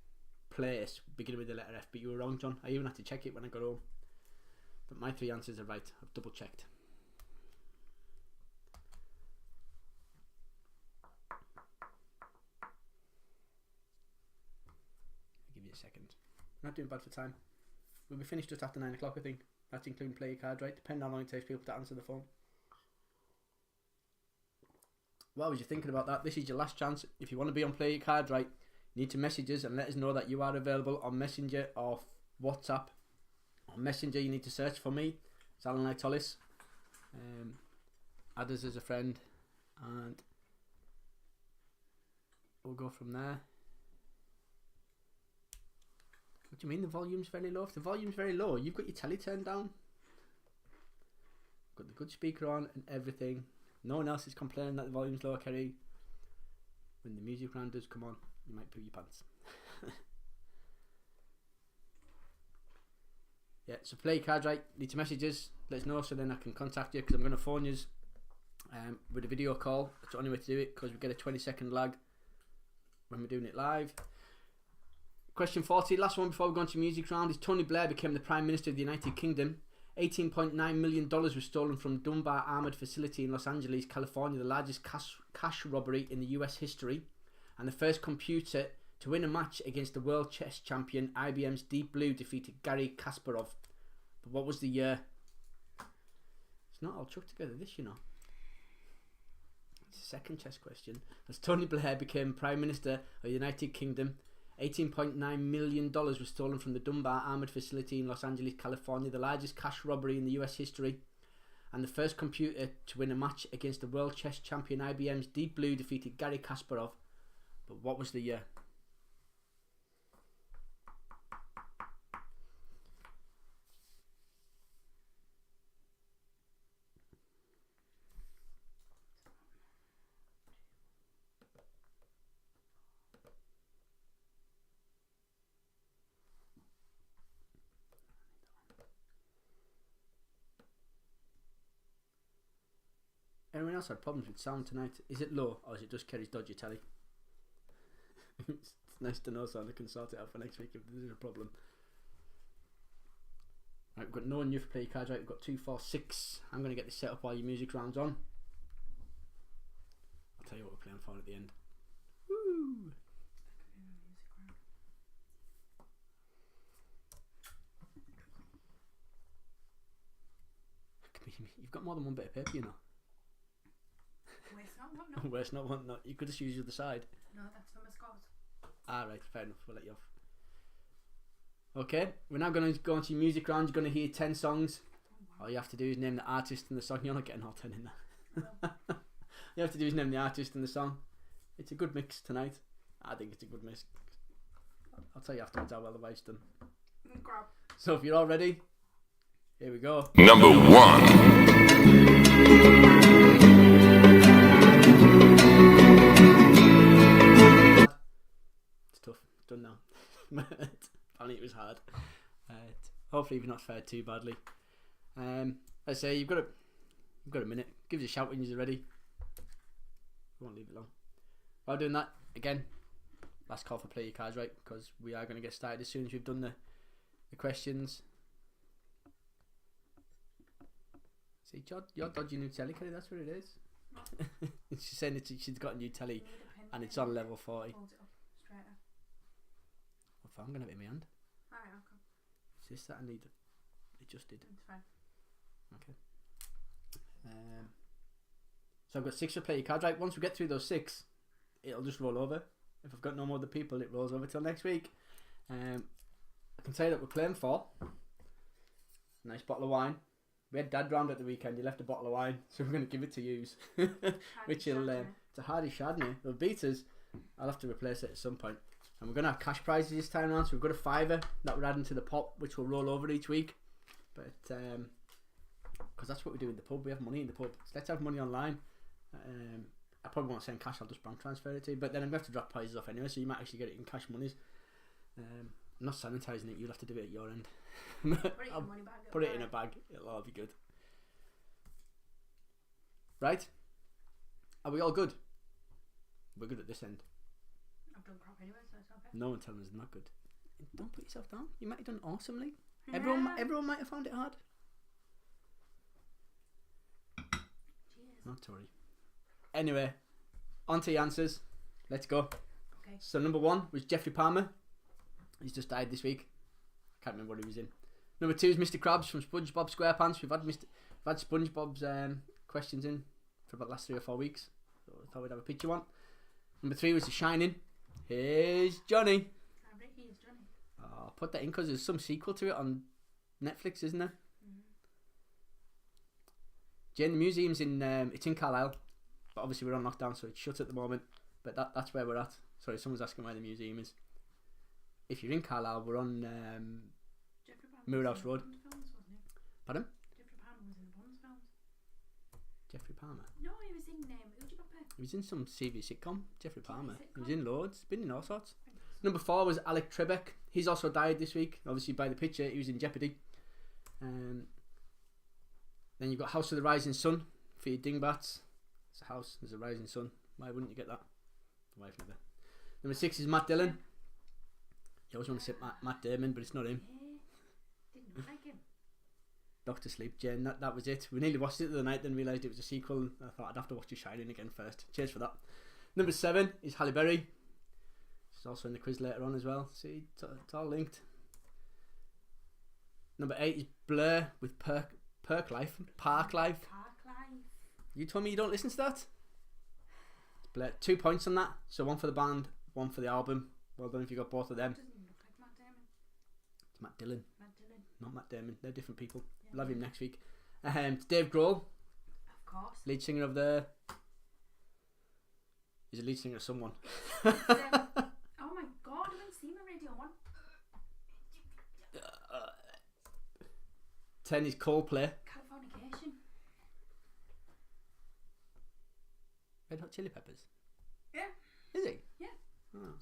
place beginning with the letter F, but you were wrong, John. I even had to check it when I got home. But my 3 answers are right. I've double checked. I'll give you a second. I'm not doing bad for time. We'll be finished just after 9 o'clock, I think. That's including play your card, right? Depending on how long it takes people to answer the phone. What was you thinking about that? This is your last chance. If you want to be on Play Your Cards Right, you need to message us and let us know that you are available on Messenger or WhatsApp. On Messenger, you need to search for me. It's Alan Light Hollis. Add us as a friend, and we'll go from there. What do you mean the volume's very low? If the volume's very low, you've got your telly turned down. Got the good speaker on and everything. No one else is complaining that the volume's low, Kerry. When the music round does come on, you might poo your pants. Yeah, so play your cards right. Need to message us. Let us know so then I can contact you, because I'm going to phone you with a video call. It's the only way to do it, because we get a 20-second lag when we're doing it live. Question 40, last one before we go on to music round, is Tony Blair became the Prime Minister of the United Kingdom. $18.9 million was stolen from Dunbar Armoured Facility in Los Angeles, California, the largest cash robbery in the US history, and the first computer to win a match against the world chess champion. IBM's Deep Blue defeated Garry Kasparov. But what was the year? It's not all chucked together, this, you know. It's the second chess question. As Tony Blair became Prime Minister of the United Kingdom, $18.9 million was stolen from the Dunbar Armoured Facility in Los Angeles, California, the largest cash robbery in the US history, and the first computer to win a match against the world chess champion. IBM's Deep Blue defeated Garry Kasparov. But what was the year? Anyone else had problems with sound tonight? Is it low, or is it just Kerry's dodgy telly? It's nice to know so I can sort it out for next week if there's a problem. Right, we've got no one new for play cards, right? We've got 2, 4, 6. I'm going to get this set up while your music round's on. I'll tell you what we're playing for at the end. Woo! You've got more than one bit of paper, you know. Waste not one, no. Where's not one? No, you could just use the other side. No, that's number scores. Right, fair enough. We'll let you off. Okay, we're now going to go on to your music round. You're going to hear 10 songs. All you have to do is name the artist and the song. You're not getting all 10 in there. No. You have to do is name the artist and the song. It's a good mix tonight. I think it's a good mix. I'll tell you afterwards how well the wife's done. Grab. So if you're all ready, here we go. Number 1. It's tough. It's done now. Apparently it was hard. Hopefully you've not fared too badly. I say you've got a minute. Give us a shout when you're ready. I won't leave it long. While doing that, again, last call for play your cards right, because we are going to get started as soon as we've done the questions. See, you're dodgy new telly, Kelly, that's what it is. She's saying she's got a new telly and it's on level 40. Hold it up straighter. Well, I'm going to have it in my hand. Alright, I'll come. It's just that I need it. It just did. It's fine. Okay. So I've got 6 to play your cards right. Once we get through those 6, it'll just roll over. If I've got no more other people, it rolls over till next week. I can tell you that we're playing for a nice bottle of wine. We had Dad round at the weekend. He left a bottle of wine, so we're going to give it to you. Which will it's a Hardy Chardonnay. It'll beat us. I'll have to replace it at some point. And we're going to have cash prizes this time around. So we've got a £5 that we're adding to the pot, which will roll over each week. But because that's what we do in the pub, we have money in the pub. So let's have money online. I probably won't send cash. I'll just bank transfer it to you. But then I'm going to have to drop prices off anyway, so you might actually get it in cash monies. I'm not sanitising it. You'll have to do it at your end. I'll put it in a bag. It'll all be good. Right? Are we all good? We're good at this end. I've done crap anyway, so it's okay. No one tells us it's not good. Don't put yourself down. You might have done awesomely. Yeah. Everyone might have found it hard. Cheers. Not to worry. Anyway, on to the answers. Let's go. Okay. So number 1 was Jeffrey Palmer. He's just died this week. I can't remember what he was in. Number 2 is Mr. Krabs from SpongeBob SquarePants. We've had SpongeBob's questions in for about the last 3 or 4 weeks. So I thought we'd have a picture one. Number 3 was The Shining. Here's Johnny. Ricky is Johnny. Oh, put that in because there's some sequel to it on Netflix, isn't there? Jane, the museum's in it's in Carlisle, but obviously we're on lockdown, so it's shut at the moment. But that's where we're at. Sorry, someone's asking where the museum is. if you're in Carlisle, we're on Jeffrey Palmer Moorhouse was in Road. the Bonds films, wasn't he? Pardon? Jeffrey Palmer was in the Bonds films. Jeffrey Palmer. No, he was in Oogie Bopper. He was in some TV sitcom. Jeffrey Palmer. sitcom? He was in loads. Been in all sorts. Number 4 was Alec Trebek. He's also died this week. Obviously, by the picture, he was in Jeopardy. Then you've got House of the Rising Sun for your dingbats. It's a house. There's a rising sun. Why wouldn't you get that? The wife never. Number 6 is Matt Dillon. You always want to say Matt Damon, but it's not him. Yeah. Didn't look like him. Doctor Sleep, Jane. That was it. We nearly watched it the other night, then realised it was a sequel. I thought I'd have to watch The Shining again first. Cheers for that. Number 7 is Halle Berry. She's also in the quiz later on as well. See, it's all linked. Number 8 is Blur with Park Life. Park Life. You told me you don't listen to that? Blur. 2 points on that. So 1 for the band, 1 for the album. Well done if you got both of them. Doesn't even look like Matt Damon. It's Matt Dillon, Matt Dillon. not Matt Damon. They're different people. Yeah. We'll have him next week. It's Dave Grohl, Of course. lead singer of the... He's a lead singer of someone. Oh my god, I haven't seen a Radio 1. 10 is Coldplay. Californication. Red Hot Chili Peppers. Yeah. Is he? Yeah. Oh.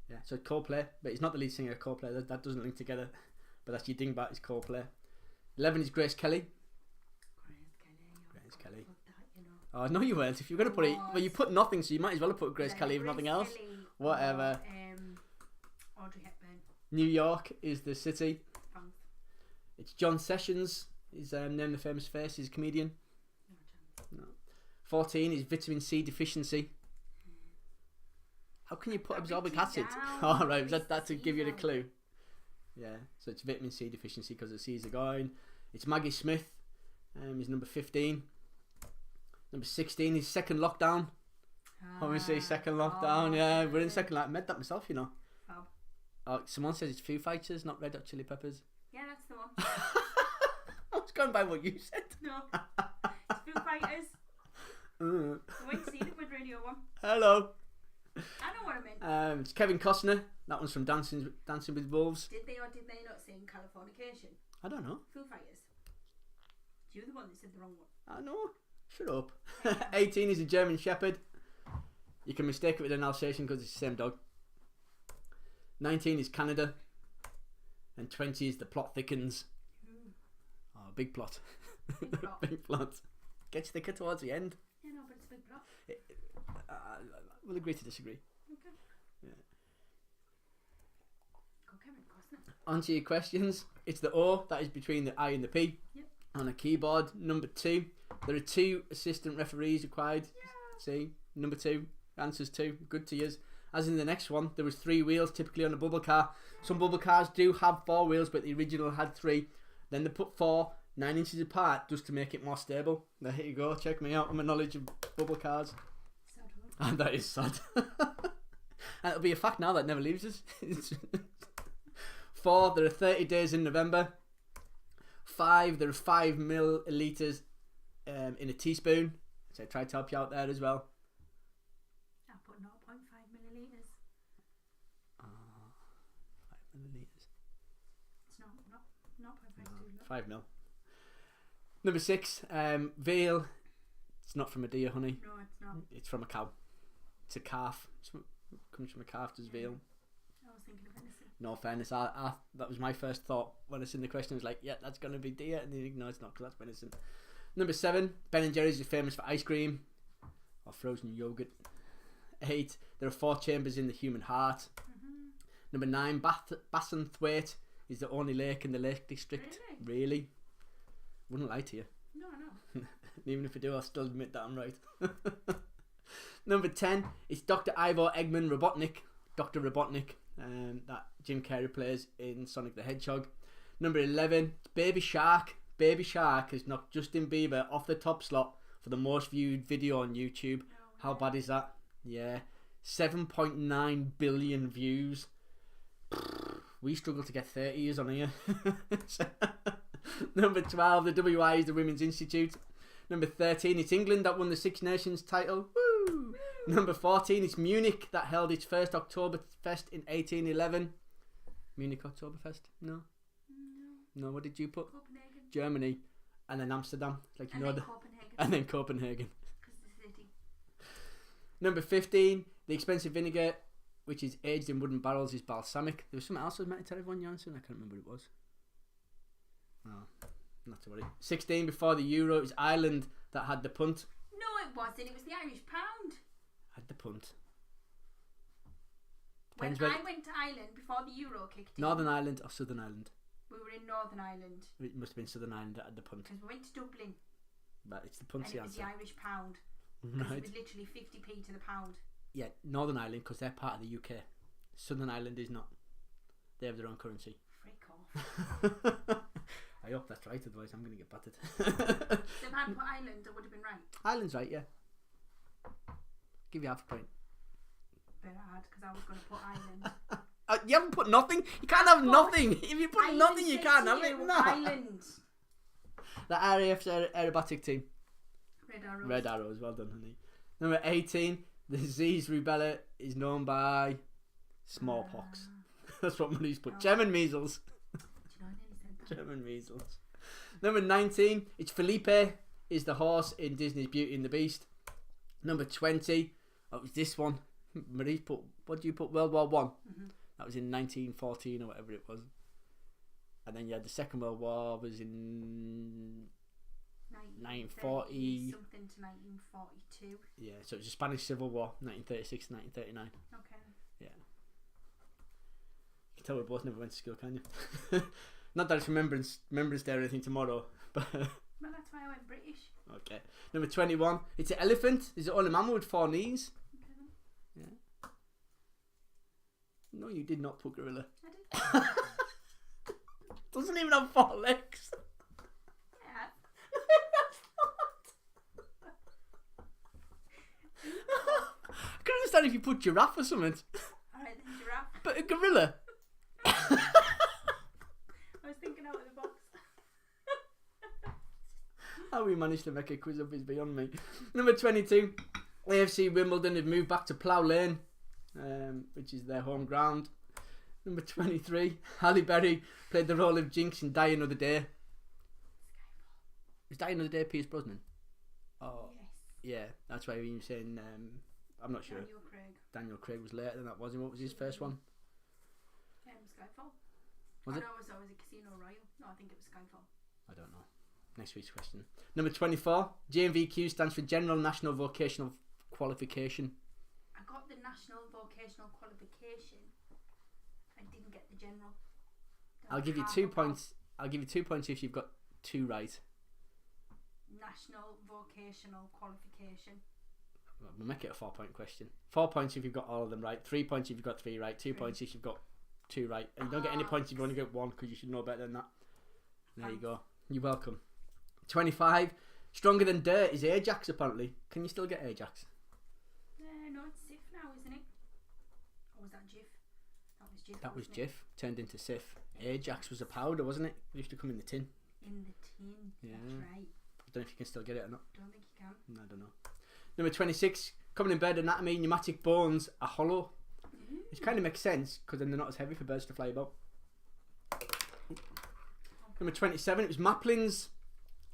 Yeah, so Coldplay, but he's not the lead singer of Coldplay. That doesn't link together. But that's your dingbat is Coldplay. 11 is Grace Kelly. Grace Kelly. Put that, you know. Oh, no you weren't. If you're going to put it... Well, you put nothing, so you might as well have put Grace Kelly if nothing else. Kelly Whatever. Or, Audrey Hepburn. New York is the city. Thanks. It's John Sessions. He's named the famous face. He's a comedian. No chance. 14 is vitamin C deficiency. How can you put I've absorbic written it acid? down. Oh, right. Was that to It's give you the down. clue? Yeah. So it's vitamin C deficiency because the C's are going. It's Maggie Smith. He's number 15. Number 16 is second lockdown. Obviously, second lockdown. Yeah, we're in second lockdown. I made that myself, you know. Fab. Oh, someone says it's Foo Fighters, not Red Hot Chili Peppers. Yeah, that's the one. I was going by what you said. No. It's Foo Fighters. I went to see them with Radio 1. Hello. I know what I meant. It's Kevin Costner. That one's from Dancing with Wolves. Did they or did they not sing Californication? I don't know. Foo Fighters. You're the one that said the wrong one. I know. Shut up. 18 is a German Shepherd. You can mistake it with an Alsatian because it's the same dog. 19 is Canada. And 20 is The Plot Thickens. Oh, big plot. Big plot. Big plot. Gets thicker towards the end. Yeah, no, but it's a big plot. We'll agree to disagree. Okay. Yeah. Go Kevin Costner. On to your questions. It's the O, that is between the I and the P. Yep. On a keyboard. Number 2. There are 2 assistant referees required. See? Number 2. Answers 2. Good to use. As in the next one, there was 3 wheels typically on a bubble car. Some bubble cars do have 4 wheels, but the original had 3. Then they put 4, 9 inches apart, just to make it more stable. There you go. Check me out on my knowledge of bubble cars. Sad one. And that is sad. And it'll be a fact now that never leaves us. 4, there are 30 days in November. 5, there are 5 millilitres in a teaspoon. So I tried to help you out there as well. I put 0.5 millilitres. 5 millilitres. It's not 0.5 too 5 mil. Number 6, veal. It's not from a deer, honey. No, it's not. It's from a cow. It's a calf. It comes from a calf, does veal. I was thinking of venison. No fairness, that was my first thought when I seen the question. I was like, yeah, that's going to be deer. And then, no, it's not because that's venison. Number 7, Ben & Jerry's is famous for ice cream or frozen yogurt. 8, there are 4 chambers in the human heart. Number 9, Bassenthwaite is the only lake in the Lake District. Really? Wouldn't lie to you. No, no. Even if I do, I'll still admit that I'm right. Number 10 is Dr. Ivor Eggman Robotnik. Dr. Robotnik, that Jim Carrey plays in Sonic the Hedgehog. Number 11, Baby Shark. Baby Shark has knocked Justin Bieber off the top slot for the most viewed video on YouTube. How bad is that? Yeah. 7.9 billion views. We struggle to get 30 years on here. Number 12, the WI is the Women's Institute. Number 13, it's England that won the Six Nations title. Woo! Number 14 is Munich, that held its first Oktoberfest in 1811. Munich Oktoberfest? No. No, what did you put? Copenhagen. Germany. And then Amsterdam. Like, you And know, then the, Copenhagen. and then Copenhagen. Because the city. Number 15, the expensive vinegar, which is aged in wooden barrels, is balsamic. There was something else I was meant to tell everyone, Janssen. I can't remember what it was. Oh, not to worry. 16, before the Euro, it was Ireland that had the punt. No, it wasn't. It was the Irish pound. Had the punt. When Depends where- I went to Ireland before the Euro kicked in, Northern Ireland or Southern Ireland? we were in Northern Ireland It must have been Southern Ireland that had the punt. because we went to Dublin But it's the and punt's the it was the answer. Irish pound. 'Cause Right. It was literally 50p to the pound. Yeah, Northern Ireland, because they're part of the UK. Southern Ireland is not. They have their own currency. Freak off. I hope that's right, otherwise I'm going to get battered. So if I put Ireland, it would have been right. Ireland's right, yeah. Give you half a point. But I had, because I was going to put Ireland. You haven't put nothing. You can't have nothing. If you put Ireland nothing, you said can't to have it. you, No. Ireland. The RAF's aerobatic team. Red Arrows. Red Arrows, well done, honey. Number 18, the disease rubella is known by smallpox. That's what Marie's put. Oh. German measles. Do you know I nearly said that? German measles. Number 19, it's Felipe, is the horse in Disney's Beauty and the Beast. Number 20, oh, it was this one. Marie put, what do you put? World War One. Mhm. That was in 1914 or whatever it was. And then you had the Second World War was in 1940. Something to 1942. Yeah, so it was the Spanish Civil War, 1936 to 1939. Okay. Yeah. You can tell we both never went to school, can you? Not that it's Remembrance Day or anything tomorrow, but Well, that's why I went British. okay. Number 21, it's an elephant. Is it only mammal with 4 knees? Okay, then. Yeah. No, you did not put gorilla. I did. Doesn't even have 4 legs. Yeah. I can understand if you put giraffe or something, Alright, then giraffe. but a gorilla. I was thinking out of the box. How we managed to make a quiz up is beyond me. Number 22, AFC Wimbledon have moved back to Plough Lane, which is their home ground. Number 23, Halle Berry played the role of Jinx in Die Another Day. Is Die Another Day Pierce Brosnan? Oh, Yes. yeah, that's why you were saying, I'm not sure. Daniel Craig. Daniel Craig was later than that, wasn't he? What was his first one? Skyfall. Was Oh, it? no, it was a Casino Royale. No, I think it was Skyfall. I don't know. Next week's question. Number 24, JNVQ stands for General National Vocational Qualification. I got the National Vocational Qualification. I didn't get the general. I'll give you 2 points. I'll give you 2 points if you've got 2 right. National Vocational Qualification. We'll make it a 4-point question. 4 points if you've got all of them right. 3 points if you've got 3 right. 2 points if you've got 2 right. And you don't get any points if you only get 1 because you should know better than that. There you go. You're welcome. 25. Stronger Than Dirt is Ajax apparently. Can you still get Ajax? No, it's Sif now, isn't it? Or was that Jif? That was Jif. That was wasn't it? Jif. Turned into Sif. Ajax was a powder, wasn't it? It used to come in the tin. In the tin. Yeah. That's right. I don't know if you can still get it or not. Don't think you can. I don't know. Number 26. Coming in bed, anatomy, pneumatic bones are hollow. Which kind of makes sense because then they're not as heavy for birds to fly about. Number 27, it was Maplins.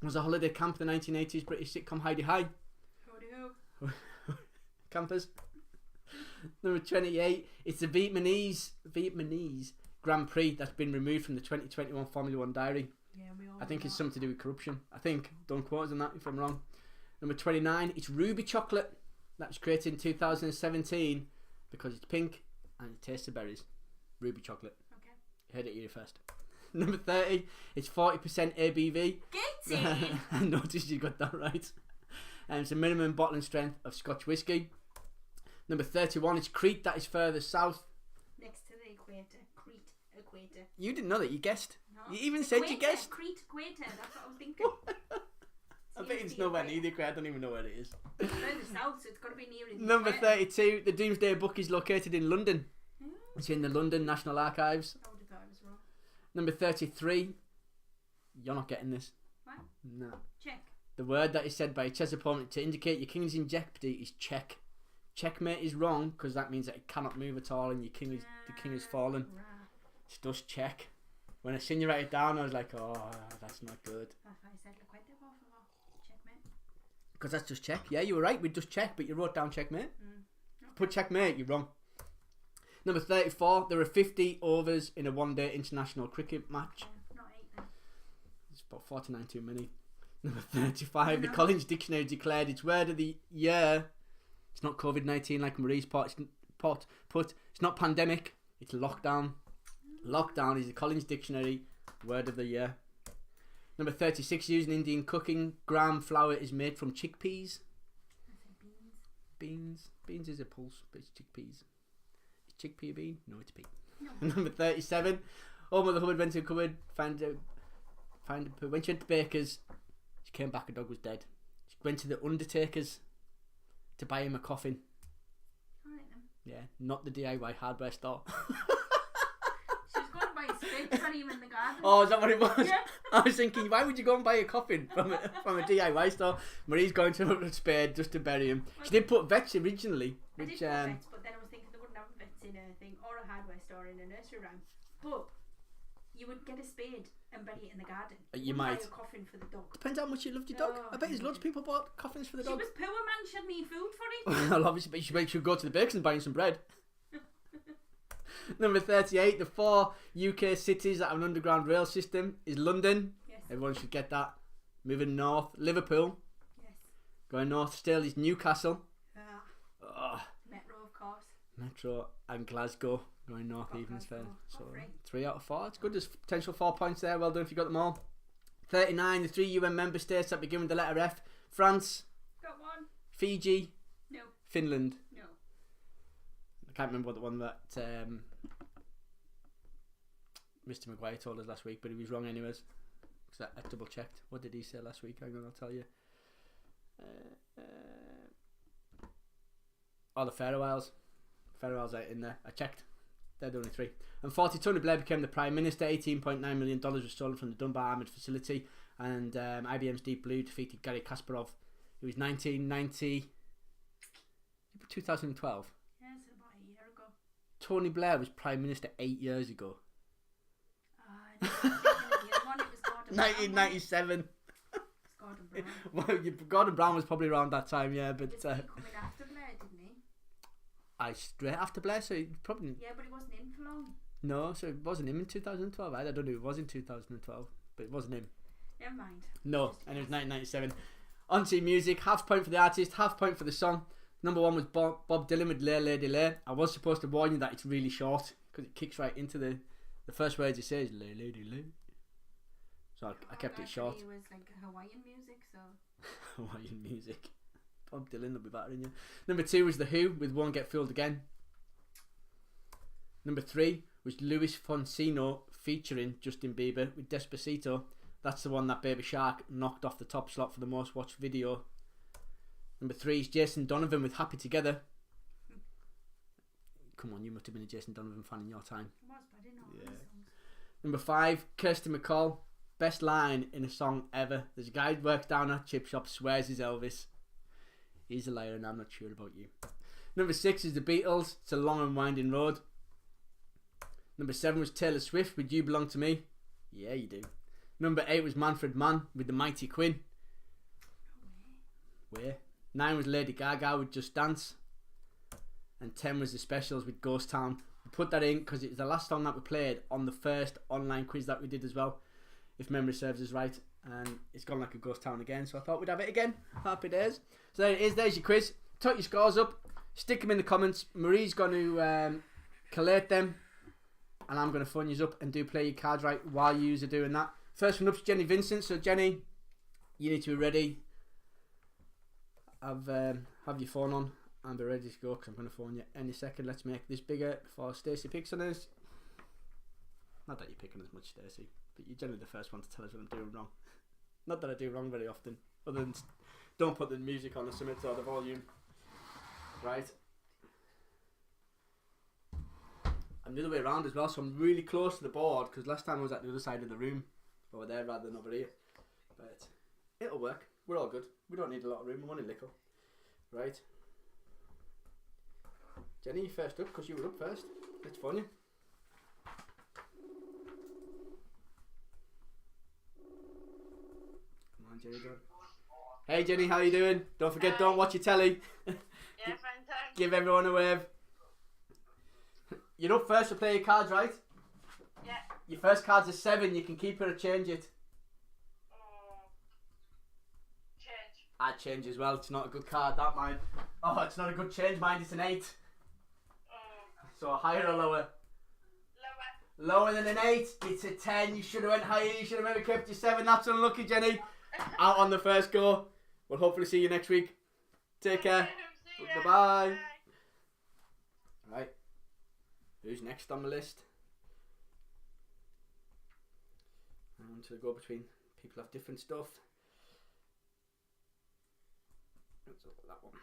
It was a holiday camp in the 1980s British sitcom Heidi High. Howdy ho. Campers. Number 28, it's the Vietnamese Grand Prix that's been removed from the 2021 Formula 1 diary. Yeah, we all I think know it's that. something to do with corruption. I think. Don't quote us on that if I'm wrong. Number 29, it's Ruby Chocolate. That was created in 2017 because it's pink and it tastes of berries. Ruby Chocolate. Okay. You heard it here first. Number 30, it's 40% ABV. Get it! I noticed you got that right. And it's a minimum bottling strength of Scotch whiskey. Number 31, it's Crete, that is further south. Next to the equator. Crete equator. You didn't know that, you guessed. No. You even said you Equator, guessed. Crete equator. That's what I was thinking. I bet it's nowhere near the equator. I don't even know where it is. Further south, so it's got to be near the Number equator. 32, the Doomsday Book is located in London. Hmm, It's in the London National Archives. I would have thought it was wrong. Number 33, you're not getting this. What? No. Check. The word that is said by a chess opponent to indicate your king is in jeopardy is check. Checkmate is wrong because that means that it cannot move at all and the king has fallen. Right. It's just check. When I seen you write it down, I was like, oh, that's not good. That's why I said, look, por favor. Checkmate. Because that's just check. Yeah, you were right. We just check, but you wrote down checkmate. Okay. Put checkmate, you're wrong. Number 34, there are 50 overs in a one-day international cricket match. Not 8 then. It's about 49 too many. Number 35, the Collins Dictionary declared its word of the year. It's not COVID-19 like Marie's put. It's not pandemic. It's lockdown. Lockdown is the Collins Dictionary word of the year. Number 36, used in Indian cooking, gram flour is made from chickpeas. I said beans. Beans is a pulse, but it's chickpeas. Is chickpea a bean? No, it's pea. No. Number 37, oh, Mother Hubbard went to a cupboard, when she went to Baker's, she came back, a dog was dead. She went to the Undertaker's to buy him a coffin. Alright then. Yeah, not the DIY hardware store. She was going to buy a spade for him in the garden. Oh, is that what it was? Yeah. I was thinking, why would you go and buy a coffin from a DIY store? Marie's going to a spade just to bury him. She did put vets originally, I which did put vets, but then I was thinking they wouldn't have vets in a thing or a hardware store in a nursery rhyme. But you would get a spade and bury it in the garden. You Wouldn't might. buy a coffin for the dog. depends how much you loved your dog. Oh, I bet there's loads of people bought coffins for the She dog. was poor, man. She had me food for it. Well, obviously, but you should go to the bakers and buy him some bread. Number 38, the 4 UK cities that have an underground rail system is London. Yes. Everyone should get that. Moving north, Liverpool. Yes. Going north still is Newcastle. Ah. Metro, of course. Metro and Glasgow. Going north Got even fair. Glasgow. So Got 3 out of 4. It's good. There's potential 4 points there. Well done if you got them all. 39, the 3 UN member states that begin with the letter F. France, Got one. Fiji, No. Finland. No. I can't remember what the one that Mr. Maguire told us last week, but he was wrong anyways. Because I double checked. What did he say last week? Hang on, I'll tell you. Oh, the Faroe Isles. Faroe Isles are in there. I checked. They're the only 3. And 40, Tony Blair became the Prime Minister. $18.9 million was stolen from the Dunbar Armoured Facility. And IBM's Deep Blue defeated Garry Kasparov. It was 1990... 2012. Yes, about a year ago. Tony Blair was Prime Minister 8 years ago. No, I was thinking of the other one. It was Gordon Brown. 1997. It's Gordon Brown. Well, Gordon Brown was probably around that time, yeah, but He was coming after Blair, didn't he? I straight after Blair, so he probably Yeah, but he wasn't in for long. no, so it wasn't him in 2012. I don't know who it was in 2012, but it wasn't him. Never mind. No, and it was 1997. On to music, half point for the artist, half point for the song. Number 1 was Bob Dylan with Lay Lady Lay. I was supposed to warn you that it's really short because it kicks right into the first words it says, Lay Lady Lay. So I kept it short. It was like Hawaiian music, so. Hawaiian music. Bob Dylan will be battering you. Number 2 was The Who with Won't Get Fooled Again. Number 3 was Luis Fonsi featuring Justin Bieber with Despacito. That's the one that Baby Shark knocked off the top slot for the most watched video. Number 3 is Jason Donovan with Happy Together. Come on, you must have been a Jason Donovan fan in your time. It was, but I didn't know all Yeah. these songs. Number 5, Kirsty MacColl. Best line in a song ever. There's a guy who works down at chip shop, swears he's Elvis. He's a liar and I'm not sure about you. Number 6 is The Beatles. It's a long and winding road. Number 7 was Taylor Swift with You Belong to Me. Yeah, you do. Number 8 was Manfred Mann with The Mighty Quinn. Where? 9 was Lady Gaga with Just Dance. And 10 was The Specials with Ghost Town. We put that in because it was the last song that we played on the first online quiz that we did as well, if memory serves us right. And it's gone like a ghost town again, so I thought we'd have it again. Happy days. So there it is, there's your quiz. Tot your scores up, stick them in the comments. Marie's going to collate them, and I'm going to phone you up and do play your cards right while you are doing that. First one up is Jenny Vincent. So Jenny, you need to be ready. Have your phone on and be ready to go because I'm going to phone you any second. Let's make this bigger before Stacey picks on us. Not that you're picking as much, Stacey, but you're generally the first one to tell us what I'm doing wrong. Not that I do wrong very often, other than don't put the music on or something or the volume. Right. I'm the other way around as well, so I'm really close to the board because last time I was at the other side of the room, over there rather than over here. But it'll work. We're all good. We don't need a lot of room. I'm only little. Right. Jenny, you first up because you were up first. It's funny. Come on, Jenny, go. Hey Jenny, how you doing? Don't forget, don't watch your telly. Yeah, fine, thanks. Give everyone a wave. You're up first to play your cards, right? Yeah. Your first card's a 7. You can keep it or change it. Change. I'd change as well. It's not a good card, that mine. Oh, it's not a good change, mind. It's an 8. So higher or lower? Lower. Lower than an 8. It's a 10. You should have went higher. You should have maybe kept your 7. That's unlucky, Jenny. Out on the first go. We'll hopefully see you next week. Take care. Bye-bye. Right. Who's next on the list? I want to go between people have different stuff. Let's look at that one.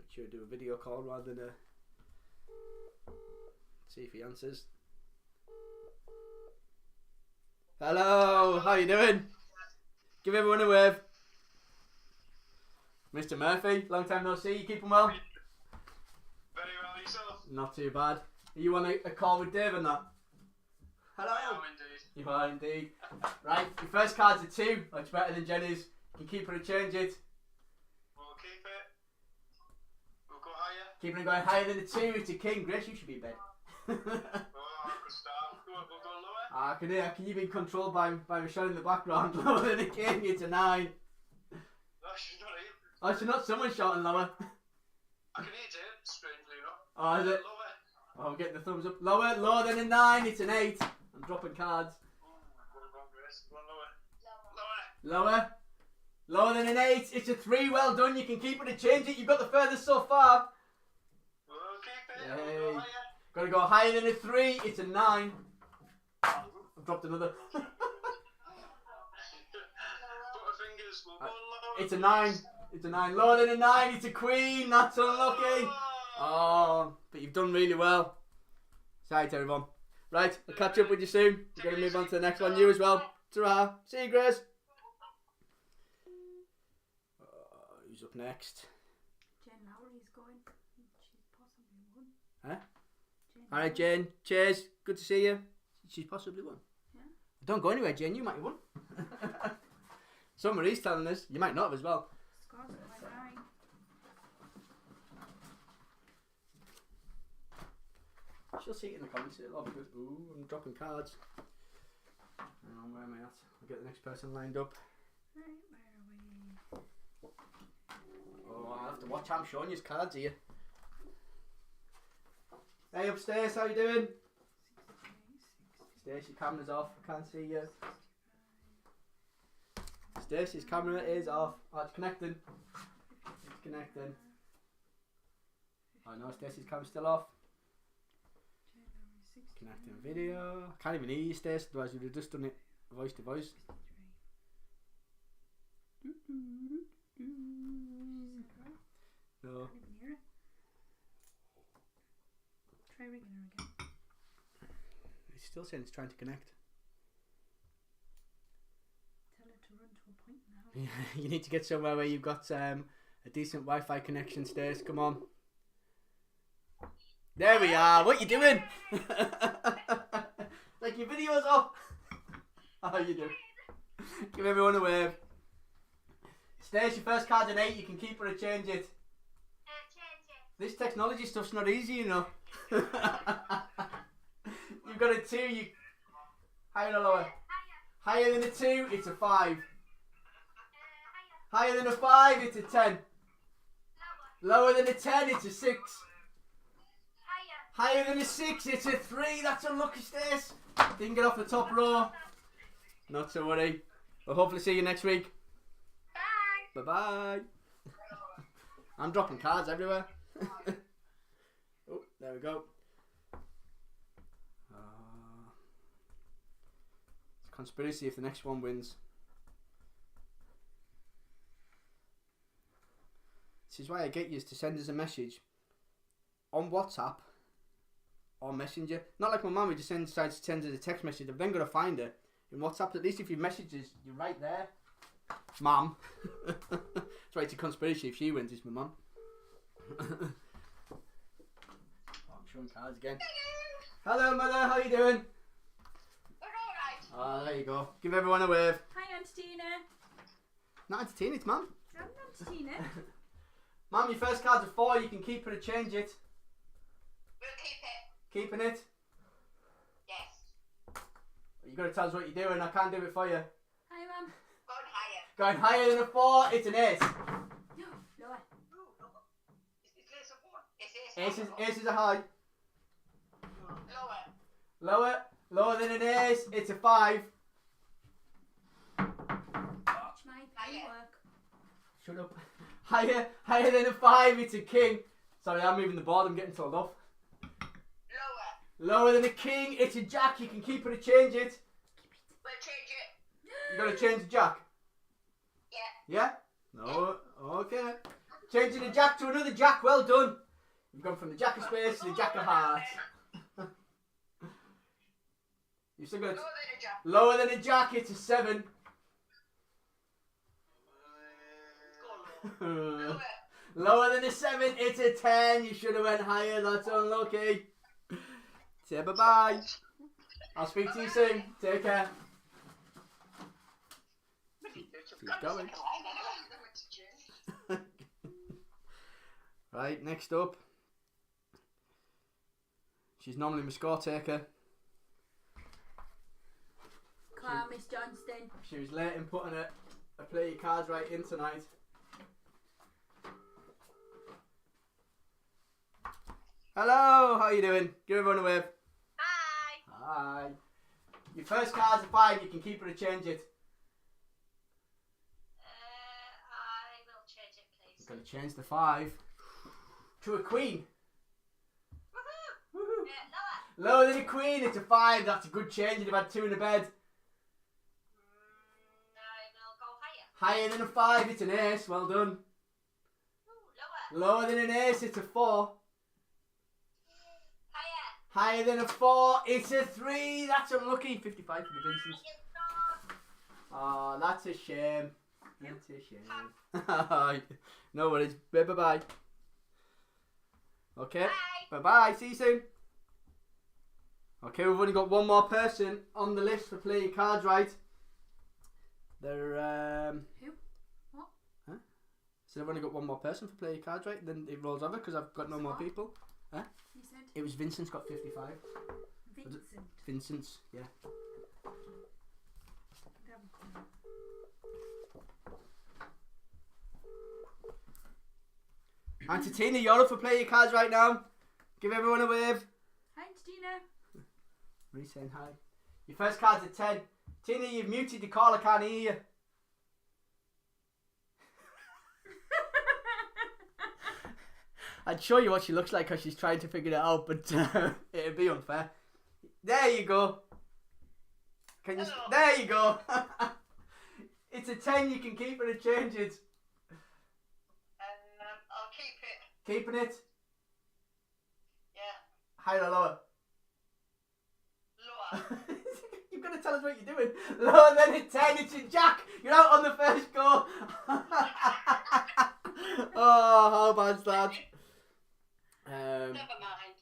Make sure I do a video call rather than a... See if he answers. Hello, how you doing? Give everyone a wave. Mr. Murphy, long time no see. You keeping well? Very well, yourself? Not too bad. Are you on a call with Dave and that? Hello. I am indeed. You are indeed. Right, your first card's a 2. That's better than Jenny's. You can keep it or change it. We'll keep it. We'll go higher. Keeping it going higher than a 2, it's a king. Grace, you should be in bed. Oh, good start. We'll go lower. I can hear. Can you be controlled by Michelle in the background? Lower than a king, it's a 9. No, she's not here. Oh, so not someone shouting lower. I can hear Jane, strangely enough. Oh, is it? Lower. Oh, I'm getting the thumbs up. Lower than a 9, it's an 8. I'm dropping cards. Well done, Grace. Go on lower. Lower. Lower than an 8, it's a 3. Well done. You can keep it or change it. You've got the furthest so far. We'll keep it. Yay. We'll go higher. Gotta go higher than a 3, it's a 9. I've dropped another. Butterfingers. We'll go lower. It's a 9. It's a 9. Lower than a 9, it's a queen. That's unlucky. Oh, but you've done really well. Sorry to everyone. Right, I'll catch up with you soon. We're going to move on to the next one. You as well. Ta-ra. See you, Grace. Who's up next? Jen Lowry's going. She's possibly won. Huh? Jen Alright, Jane. Cheers. Good to see you. She's possibly won. Yeah. Don't go anywhere, Jane. You might have won. Somebody's telling us. You might not have as well. Scores are quite high. She'll see it in the comments. It'll all be good. Ooh, I'm dropping cards. Hang on, where am I at? I'll get the next person lined up. Right, where are we? Oh, I'll have to watch how I'm showing you cards here. Hey, upstairs, how you doing? 68, Stacey's camera's off. I can't see you. Stacey's camera is off. Oh, it's connecting. It's connecting. Oh no, Stacey's camera's still off. Connecting video. I can't even hear you, Stacey, otherwise you'd have just done it voice to voice. No. Can't even hear it. Try ringing her again. It's still saying it's trying to connect. Tell her to run to a point now. You need to get somewhere where you've got a decent Wi-Fi connection, Stacey. Come on. There we are. What you doing? Like your video's off. How you doing? Give everyone a wave. Stacey, your first card's an 8. You can keep it or change it. This technology stuff's not easy, you know. You've got a 2. You higher or lower? Higher than a 2, it's a 5. Higher than a 5, it's a 10. Lower than a 10, it's a 6. Higher than a 6, it's a 3. That's unlucky, Stace. Didn't get off the top row. Not to worry. We'll hopefully see you next week. Bye. Bye-bye. I'm dropping cards everywhere. Oh, there we go. It's conspiracy if the next one wins. This is why I get you to send us a message on WhatsApp or Messenger. Not like my mum who just sends us a text message. I've then got to find her in WhatsApp. At least if you message us, you're right there. Mum. That's why it's a conspiracy if she wins, it's my mum. showing cards again. Hello, mother. How you doing? We're alright. Oh, there you go. Give everyone a wave. Hi, Auntie Tina. Not Auntie Tina, it's Mum. I'm Auntie Tina. Mum, your first card's a 4. You can keep it or change it. We'll keep it. Keeping it. Yes. You got to tell us what you're doing. I can't do it for you. Hi, Mum. Going higher. Going higher than a 4. It's an ace. No, lower. It's ace. Ace is a high. Lower. Lower than an ace. It's a 5. Watch my paperwork. Shut up. Higher than a 5. It's a king. Sorry, I'm moving the board. I'm getting told off. Lower. Lower than a king. It's a jack. You can keep it or change it. We'll change it. You got to change the jack. Yeah. Yeah? No. Okay. Changing the jack to another jack. Well done. You've gone from the jack of spades to the jack of hearts. You've still got Lower than a jack. lower than a jack. It's a 7. Lower. Lower than a 7. It's a 10. You should have went higher. That's unlucky. Say bye bye. I'll speak to you soon. Take care. Keep going. Right, next up. She's normally my score taker. Come on, Miss Johnston. She was late in putting a play your cards right in tonight. Hello, how you doing? Give everyone a wave. Hi. Hi. Your first card's a 5. You can keep it or change it. I will change it, please. You're going to change the 5 to a queen. Woohoo. Woohoo. Yeah, lower. Lower than a queen, it's a 5. That's a good change. You'd have had 2 in the bed. I will go higher. Higher than a 5, it's an ace. Well done. Ooh, lower. Lower than an ace, it's a 4. Higher. Higher than a 4, it's a 3. That's unlucky. 55 for the Vincent. Oh, that's a shame. That's a shame. No worries. Bye bye. Okay. Bye. Bye bye. See you soon. Okay, we've only got one more person on the list for playing cards right. They're Who? What? Huh? So I've only got one more person for playing cards right. Then it rolls over because I've got no more people. You said It was Vincent's got 55. Vincent. Vincent's, yeah. They haven't come. Auntie Tina, you're up for playing your cards right now. Give everyone a wave. Hi, Auntie Tina. Really saying hi. Your first card's a 10. Tina, you've muted the call. I can't hear you. I'd show you what she looks like because she's trying to figure it out, but it'd be unfair. There you go. Can you? Hello. There you go. It's a 10. You can keep it or change it. And I'll keep it. Keeping it. Yeah. Higher or lower? Lower. You've got to tell us what you're doing. Lower than a 10. It's a jack. You're out on the first go. Oh, how bad's that? Never mind.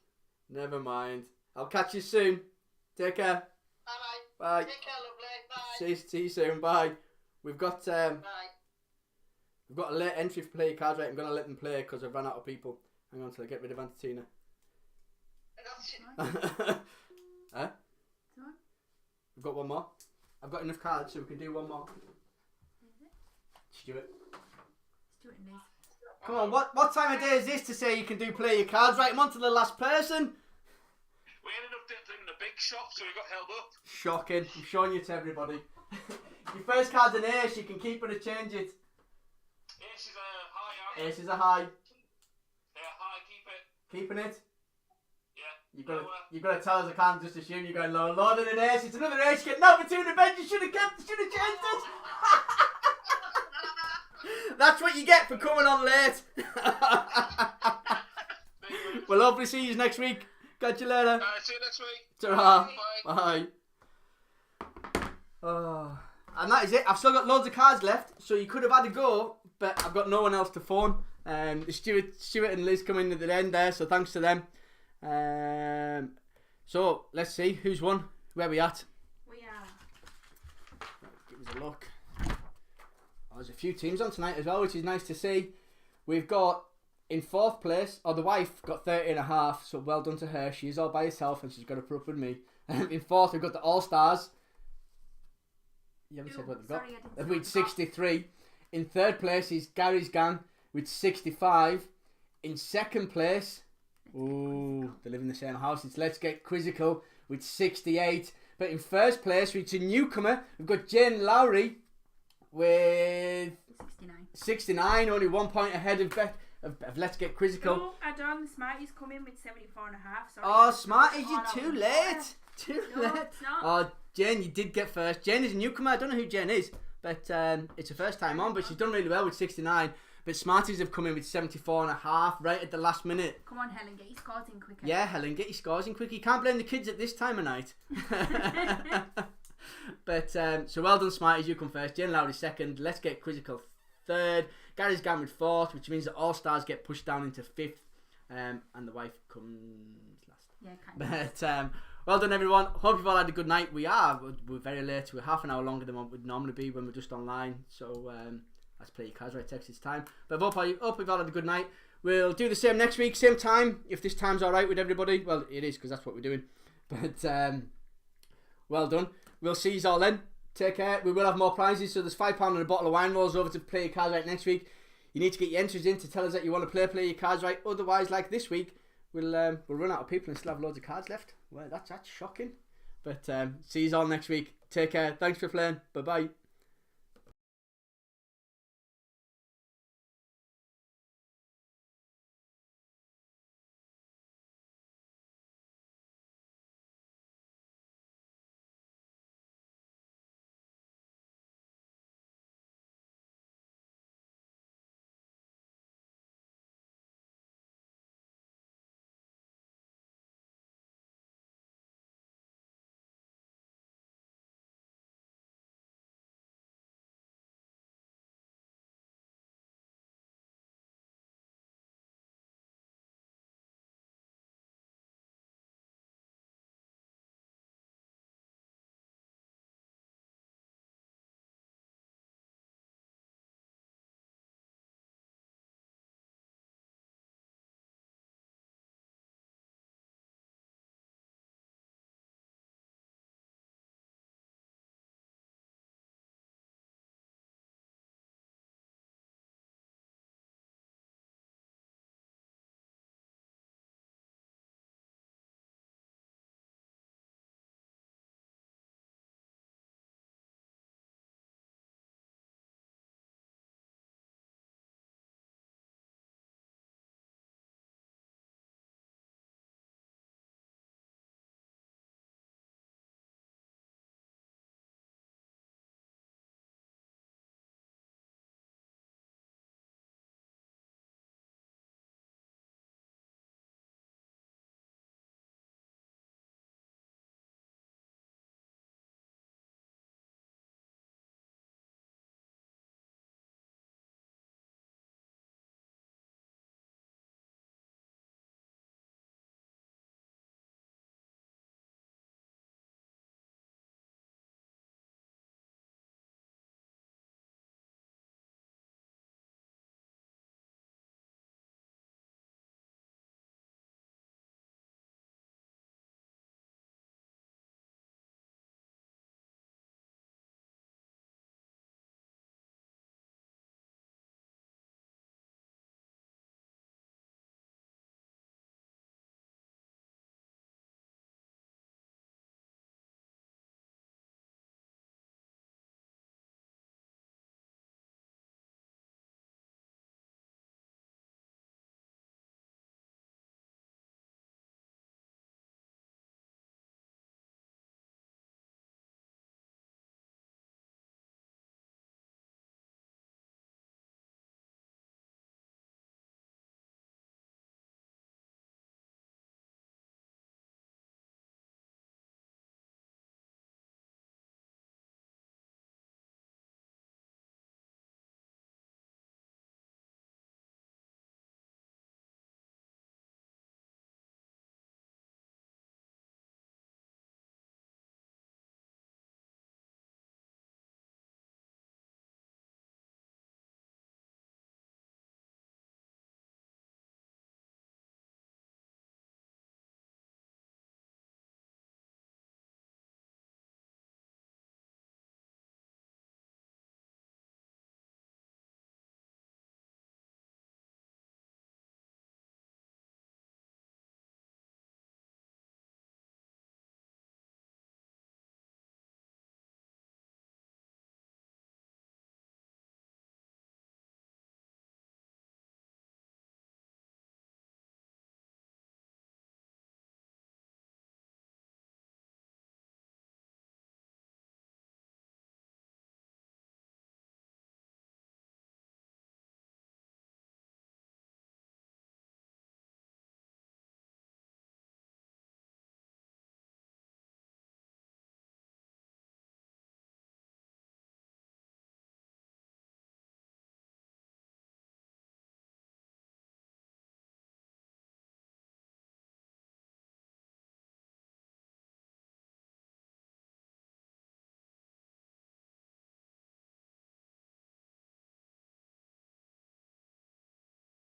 Never mind. I'll catch you soon. Take care. Alright. Bye. Take care, lovely. Bye. See you soon. Bye. We've got Bye. a late entry for play your cards right. I'm gonna let them play because I've run out of people. Hang on till I get rid of Antina. Huh? Sorry? We've got one more. I've got enough cards so we can do one more. Stuart. Stuart and Liz. Come on, what time of day is this to say you can do play your cards right? I'm on to the last person. We ended up in the big shop, so we got held up. Shocking. I'm showing you to everybody. Your first card's an ace. You can keep it or change it. Ace is a high. Ace is a high. Yeah, high, keep it. Keeping it. Yeah. You've got to tell us. I can't just assume you're going lower. Lower than an ace. It's another ace. You get number 2 in the bed. You should have changed it. That's what you get for coming on late. We'll hopefully see you next week. Catch you later. See you next week. Ta-ra. Bye. Bye. Oh. And that is it. I've still got loads of cards left, so you could have had a go, but I've got no one else to phone. Stuart and Liz come in at the end there, so thanks to them. So let's see who's won. Where we at? We are. Give us a look. Oh, there's a few teams on tonight as well, which is nice to see. We've got in 4th place, the wife got 30.5, so well done to her. She is all by herself and she's got to put up with me. In 4th, we've got the All Stars. You haven't said what they've got. With 63. In 3rd place is Gary's Gang with 65. In 2nd place, they live in the same house. It's Let's Get Quizzical with 68. But in 1st place, it's a newcomer. We've got Jane Lowry with 69. Only 1 point ahead of Let's Get Quizzical. No, I done. Smarty's come in with 74.5. Sorry. Oh, Smarties, you're too late. Too No, late. it's not. Oh, Jane, you did get first. Jane is a newcomer. I don't know who Jane is, but it's her first time on. But she's done really well with 69. But Smarties have come in with 74.5 right at the last minute. Come on, Helen, get your scores in quicker. Yeah, Helen, get your scores in quick. You can't blame the kids at this time of night. But so well done, Smarties. You come first. Jane Lowry 2nd. Let's Get Quizzical 3rd. Gary's Gang with 4th, which means the All Stars get pushed down into 5th, and the wife comes last. Yeah, kind of. But well done, everyone. Hope you've all had a good night. We're very late. We're half an hour longer than what we'd normally be when we're just online. So let's play your cards right. Text, it's time. But hope we've all had a good night. We'll do the same next week, same time. If this time's all right with everybody, well, it is because that's what we're doing. But well done. We'll see you all then. Take care. We will have more prizes. So there's £5 and a bottle of wine rolls over to Play Your Cards Right next week. You need to get your entries in to tell us that you want to play your cards right. Otherwise, like this week, we'll run out of people and still have loads of cards left. Well, that's shocking. But see you all next week. Take care. Thanks for playing. Bye bye.